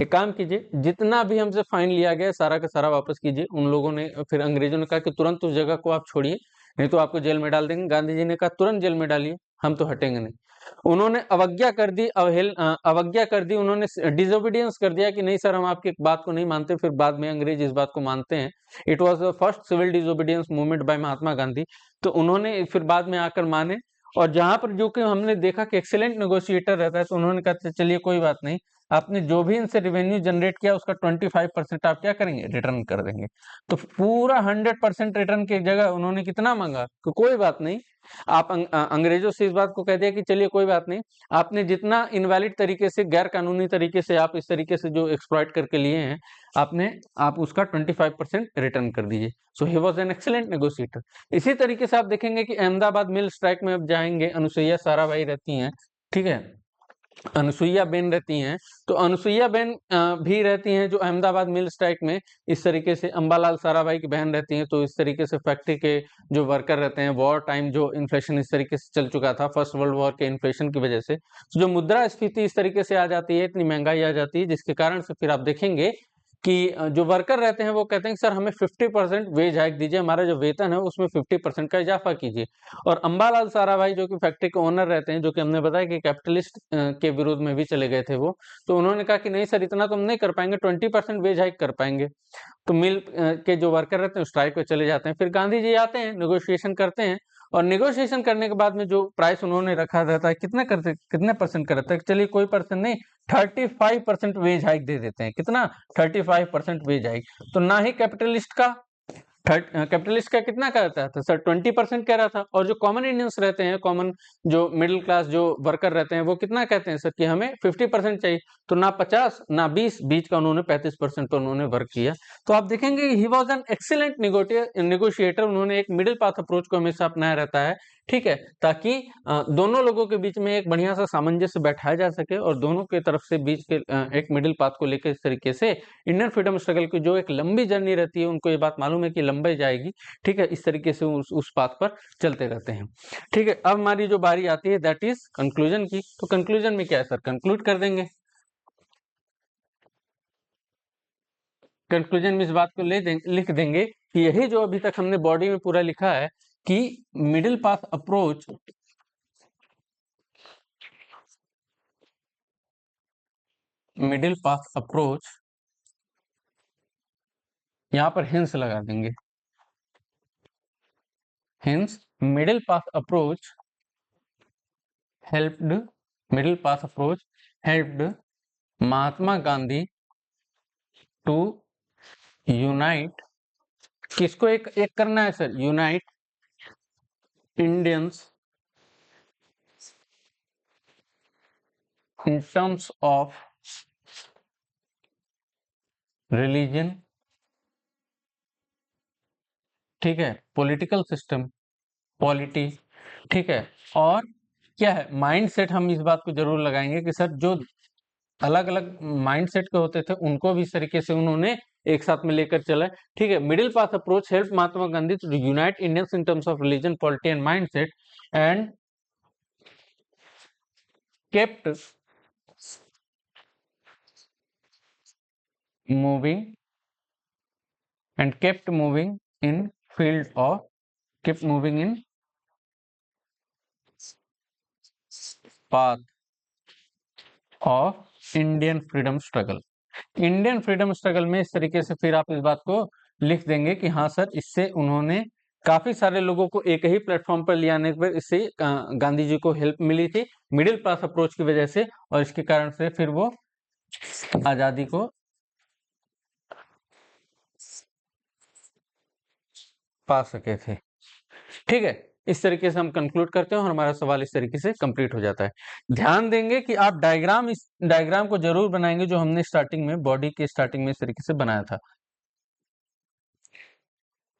एक काम कीजिए, जितना भी हमसे फाइन लिया गया है सारा का सारा वापस कीजिए। उन लोगों ने, फिर अंग्रेजों ने कहा कि तुरंत उस जगह को आप छोड़िए, नहीं तो आपको जेल में डाल देंगे। गांधी जी ने कहा तुरंत जेल में डालिए, हम तो हटेंगे नहीं। उन्होंने अवज्ञा कर दी, अवज्ञा कर दी, उन्होंने डिसोबीडियंस कर दिया कि नहीं सर, हम आपकी बात को नहीं मानते। फिर बाद में अंग्रेज इस बात को मानते हैं। It was the first civil disobedience movement by Mahatma Gandhi. तो उन्होंने फिर बाद में आकर माने। और जहां पर जो कि हमने देखा कि एक्सीलेंट नेगोशिएटर रहता है, तो उन्होंने कहा चलिए कोई बात नहीं, आपने जो भी इनसे रेवेन्यू जनरेट किया उसका 25% आप क्या करेंगे, रिटर्न कर देंगे। तो पूरा 100% रिटर्न की जगह उन्होंने कितना मांगा कि कोई बात नहीं, आप अंग्रेजों से इस बात को कह दिया कि चलिए कोई बात नहीं, आपने जितना इनवैलिड तरीके से, गैर कानूनी तरीके से आप इस तरीके से जो एक्सप्लॉइट करके लिए हैं, आप उसका 25% रिटर्न कर दीजिए। So he was an excellent negotiator. इसी तरीके से आप देखेंगे कि अहमदाबाद मिल स्ट्राइक में अब जाएंगे, अनुसुईया साराभाई रहती हैं, ठीक है, अनुसुईया बेन रहती हैं। तो अनुसुईया बेन भी रहती हैं जो अहमदाबाद मिल स्ट्राइक में, इस तरीके से अंबालाल साराभाई की बहन रहती हैं। तो इस तरीके से फैक्ट्री के जो वर्कर रहते हैं, वॉर टाइम जो इन्फ्लेशन इस तरीके से चल चुका था फर्स्ट वर्ल्ड वॉर के इन्फ्लेशन की वजह से, तो जो मुद्रा स्फीति इस तरीके से आ जाती है, इतनी महंगाई आ जाती है, जिसके कारण से फिर आप देखेंगे कि जो वर्कर रहते हैं वो कहते हैं कि सर हमें 50% वेज हाइक दीजिए, हमारा जो वेतन है उसमें 50% का इजाफा कीजिए। और अंबालाल साराभाई जो कि फैक्ट्री के ओनर रहते हैं, जो कि हमने बताया कि कैपिटलिस्ट के विरोध में भी चले गए थे वो, तो उन्होंने कहा कि नहीं सर, इतना तो हम नहीं कर पाएंगे, 20% वेज हाइक कर पाएंगे। तो मिल के जो वर्कर रहते हैं स्ट्राइक पे चले जाते हैं। फिर गांधी जी आते हैं, नेगोशिएशन करते हैं, और नेगोशिएशन करने के बाद में जो प्राइस उन्होंने रखा रहता है, कितने परसेंट का रहता है, चलिए कोई परसेंट नहीं, 35% वेज हाइक दे देते हैं। कितना, 35% वेज हाइक। तो ना ही कैपिटलिस्ट का कितना कहता था सर, 20% कह रहा था। और जो कॉमन इंडियंस रहते हैं, कॉमन जो मिडिल क्लास जो वर्कर रहते हैं, वो कितना कहते हैं सर कि हमें 50% चाहिए। तो ना 50 ना 20, बीच का उन्होंने 35% पर उन्होंने वर्क किया। तो आप देखेंगे ही वॉज एन एक्सीलेंट नेगोशिएटर। उन्होंने एक मिडिल पाथ अप्रोच को हमेशा अपनाया रहता है, ठीक है, ताकि दोनों लोगों के बीच में एक बढ़िया सा सामंजस्य बैठाया जा सके, और दोनों के तरफ से बीच के एक मिडिल पाथ को लेकर इस तरीके से इंडियन फ्रीडम स्ट्रगल की जो एक लंबी जर्नी रहती है, उनको ये बात मालूम है कि लंबी जाएगी, ठीक है, इस तरीके से उस पाथ पर चलते रहते हैं। ठीक है, अब हमारी जो बारी आती है दैट इज कंक्लूजन की। तो कंक्लूजन में क्या है सर, कंक्लूड कर देंगे। कंक्लूजन में इस बात को लिख देंगे कि यही जो अभी तक हमने बॉडी में पूरा लिखा है कि middle path approach, middle path approach, यहां पर हिंस लगा देंगे, hints, middle path approach helped, middle path approach helped Mahatma Gandhi to unite, किसको एक एक करना है sir, unite Indians in terms of religion, ठीक है, पॉलिटिकल सिस्टम, पॉलिटी, ठीक है, और क्या है माइंडसेट। हम इस बात को जरूर लगाएंगे कि सर जो अलग अलग माइंडसेट के होते थे उनको भी इस तरीके से उन्होंने एक साथ में लेकर चला है, ठीक है। Middle path approach help Mahatma Gandhi to unite Indians in terms of religion, polity and mindset and kept moving and kept moving in field of kept moving in path of Indian freedom struggle। Indian freedom struggle में इस तरीके से फिर आप इस बात को लिख देंगे कि हाँ सर, इससे उन्होंने काफी सारे लोगों को एक ही प्लेटफॉर्म पर ले आने पर इससे गांधी जी को हेल्प मिली थी मिडिल क्लास अप्रोच की वजह से, और इसके कारण से फिर वो आजादी को पा सके थे, ठीक है। इस तरीके से हम कंक्लूड करते हैं और हमारा सवाल इस तरीके से कंप्लीट हो जाता है। ध्यान देंगे कि आप डायग्राम, इस डायग्राम को जरूर बनाएंगे जो हमने स्टार्टिंग में बॉडी के स्टार्टिंग में इस तरीके से बनाया था,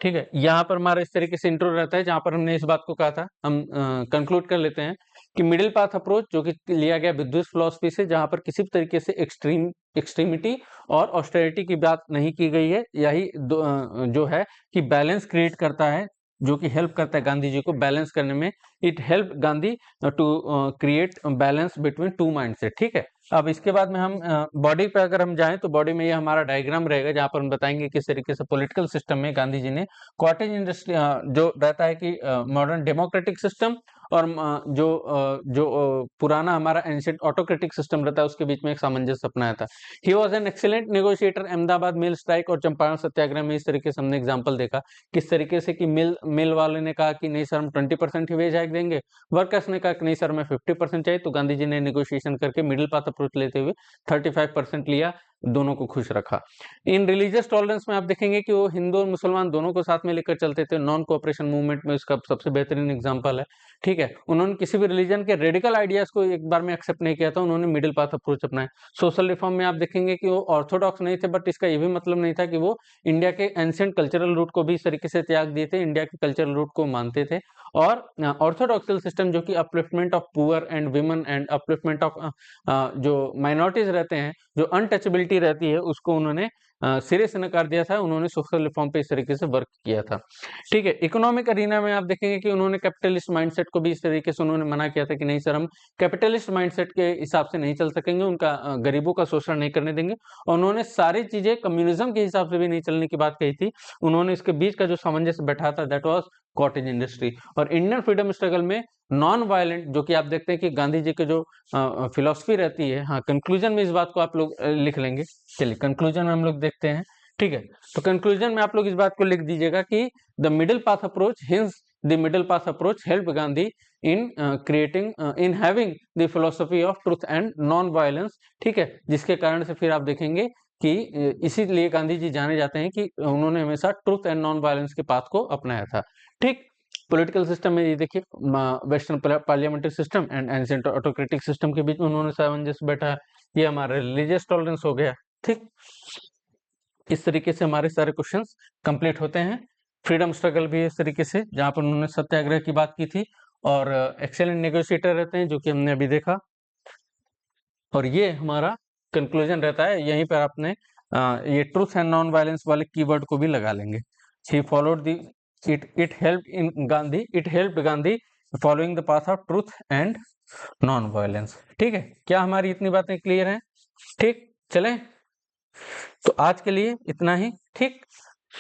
ठीक है। यहाँ पर हमारा इस तरीके से इंट्रो रहता है जहां पर हमने इस बात को कहा था। हम कंक्लूड कर लेते हैं कि मिडिल पाथ अप्रोच जो कि लिया गया बुद्धिस्ट फिलॉसफी से, जहां पर किसी भी तरीके से एक्सट्रीमिटी और ऑस्टेरिटी की बात नहीं की गई है। यही जो है कि बैलेंस क्रिएट करता है, जो कि हेल्प करता है गांधी जी को बैलेंस करने में। It help Gandhi to create balance between two mindset, ठीक है। अब इसके बाद में हम बॉडी पे अगर हम जाएं तो बॉडी में ये हमारा डायग्राम रहेगा जहां पर हम बताएंगे किस तरीके से पॉलिटिकल सिस्टम में गांधी जी ने कॉटेज इंडस्ट्री जो रहता है कि मॉडर्न डेमोक्रेटिक सिस्टम और जो पुराना हमारा एंशिएंट ऑटोक्रेटिक सिस्टम रहता है उसके बीच में एक सामंजस्य अपनाया था। ही was an excellent negotiator. Ahmedabad mill strike और चंपारण सत्याग्रह में इस तरीके से हमने एग्जाम्पल देखा किस तरीके से कि मिल वाले ने कहा कि नहीं सर हम 20% ही वेज हाइक देंगे, वर्कर्स ने कहा कि नहीं सर हमें 50% चाहिए, तो गांधी जी ने नेगोशिएशन करके मिडिल पाथ अप्रोच लेते हुए 35% लिया, दोनों को खुश रखा। इन रिलीजियस टॉलरेंस में आप देखेंगे कि वो हिंदू और मुसलमान दोनों को साथ में लेकर चलते थे। नॉन कोऑपरेशन मूवमेंट में इसका सबसे बेहतरीन एग्जांपल है, ठीक है। उन्होंने किसी भी रिलीजन के रेडिकल आइडियाज को एक बार में एक्सेप्ट नहीं किया था, उन्होंने मिडिल पाथ अप्रोच अपनाया। सोशल रिफॉर्म में आप देखेंगे कि वो ऑर्थोडॉक्स नहीं थे, बट इसका ये भी मतलब नहीं था कि वो इंडिया के एंशिएंट कल्चरल रूट को भी इस तरीके से त्याग दिए थे, इंडिया के कल्चरल रूट को मानते थे। और ऑर्थोडॉक्सल सिस्टम जो कि upliftment of poor and women and upliftment of जो माइनॉरिटीज रहते हैं, जो अनटचेबिलिटी रहती है, उसको उन्होंने सिरे से नकार दिया था। उन्होंने सोशल रिफॉर्म पे इस तरीके से वर्क किया था, ठीक है। इकोनॉमिक अरीना में आप देखेंगे कि उन्होंने कैपिटलिस्ट माइंडसेट को भी इस तरीके से उन्होंने मना किया था कि नहीं सर हम कैपिटलिस्ट माइंडसेट के हिसाब से नहीं चल सकेंगे, उनका गरीबों का शोषण नहीं करने देंगे। और उन्होंने सारी चीजें कम्युनिज्म के हिसाब से भी नहीं चलने की बात कही थी। उन्होंने इसके बीच का जो सामंजस्य बैठा था दैट वाज कॉटेज इंडस्ट्री। और इंडियन फ्रीडम स्ट्रगल में नॉन वायलेंट, जो कि आप देखते हैं कि गांधी जी के जो फिलोसफी रहती है, हाँ कंक्लूजन में इस बात को आप लोग लिख लेंगे। चलिए कंक्लूजन में हम लोग देखते हैं, ठीक है। तो कंक्लूजन में आप लोग इस बात को लिख दीजिएगा कि the middle path approach, hints the middle path approach help Gandhi in creating in having the philosophy of truth and non violence, ठीक है। जिसके कारण से फिर आप देखेंगे कि इसीलिए गांधी जी जाने जाते हैं कि उन्होंने हमेशा ट्रुथ एंड नॉन वायलेंस के पाथ को अपनाया था, ठीक। पॉलिटिकल सिस्टम में ये देखिए western parliamentary system and ancient autocratic system के बीच में उन्होंने सामंजस्य बैठा है। ये हमारा रिलीजियस टॉलरेंस हो गया, ठीक। इस तरीके से हमारे सारे क्वेश्चंस कंप्लीट होते हैं। फ्रीडम स्ट्रगल भी इस तरीके से जहां पर उन्होंने सत्याग्रह की बात की थी, और एक्सेलेंट नेगोशिएटर रहते हैं जो कि हमने अभी देखा। और ये हमारा कंक्लूजन रहता है, यहीं पर आपने ये ट्रूथ एंड नॉन वायलेंस वाले कीवर्ड को भी लगा लेंगे। He followed the it helped in Gandhi, it helped Gandhi following the path of truth and non violence, ठीक है। क्या हमारी इतनी बातें क्लियर हैं? ठीक, चलें तो आज के लिए इतना ही, ठीक।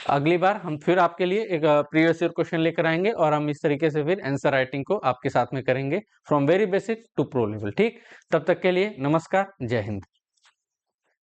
अगली बार हम फिर आपके लिए एक प्रीवियस ईयर क्वेश्चन लेकर आएंगे और हम इस तरीके से फिर आंसर राइटिंग को आपके साथ में करेंगे from very basic to pro level, ठीक। तब तक के लिए नमस्कार, जय हिंद।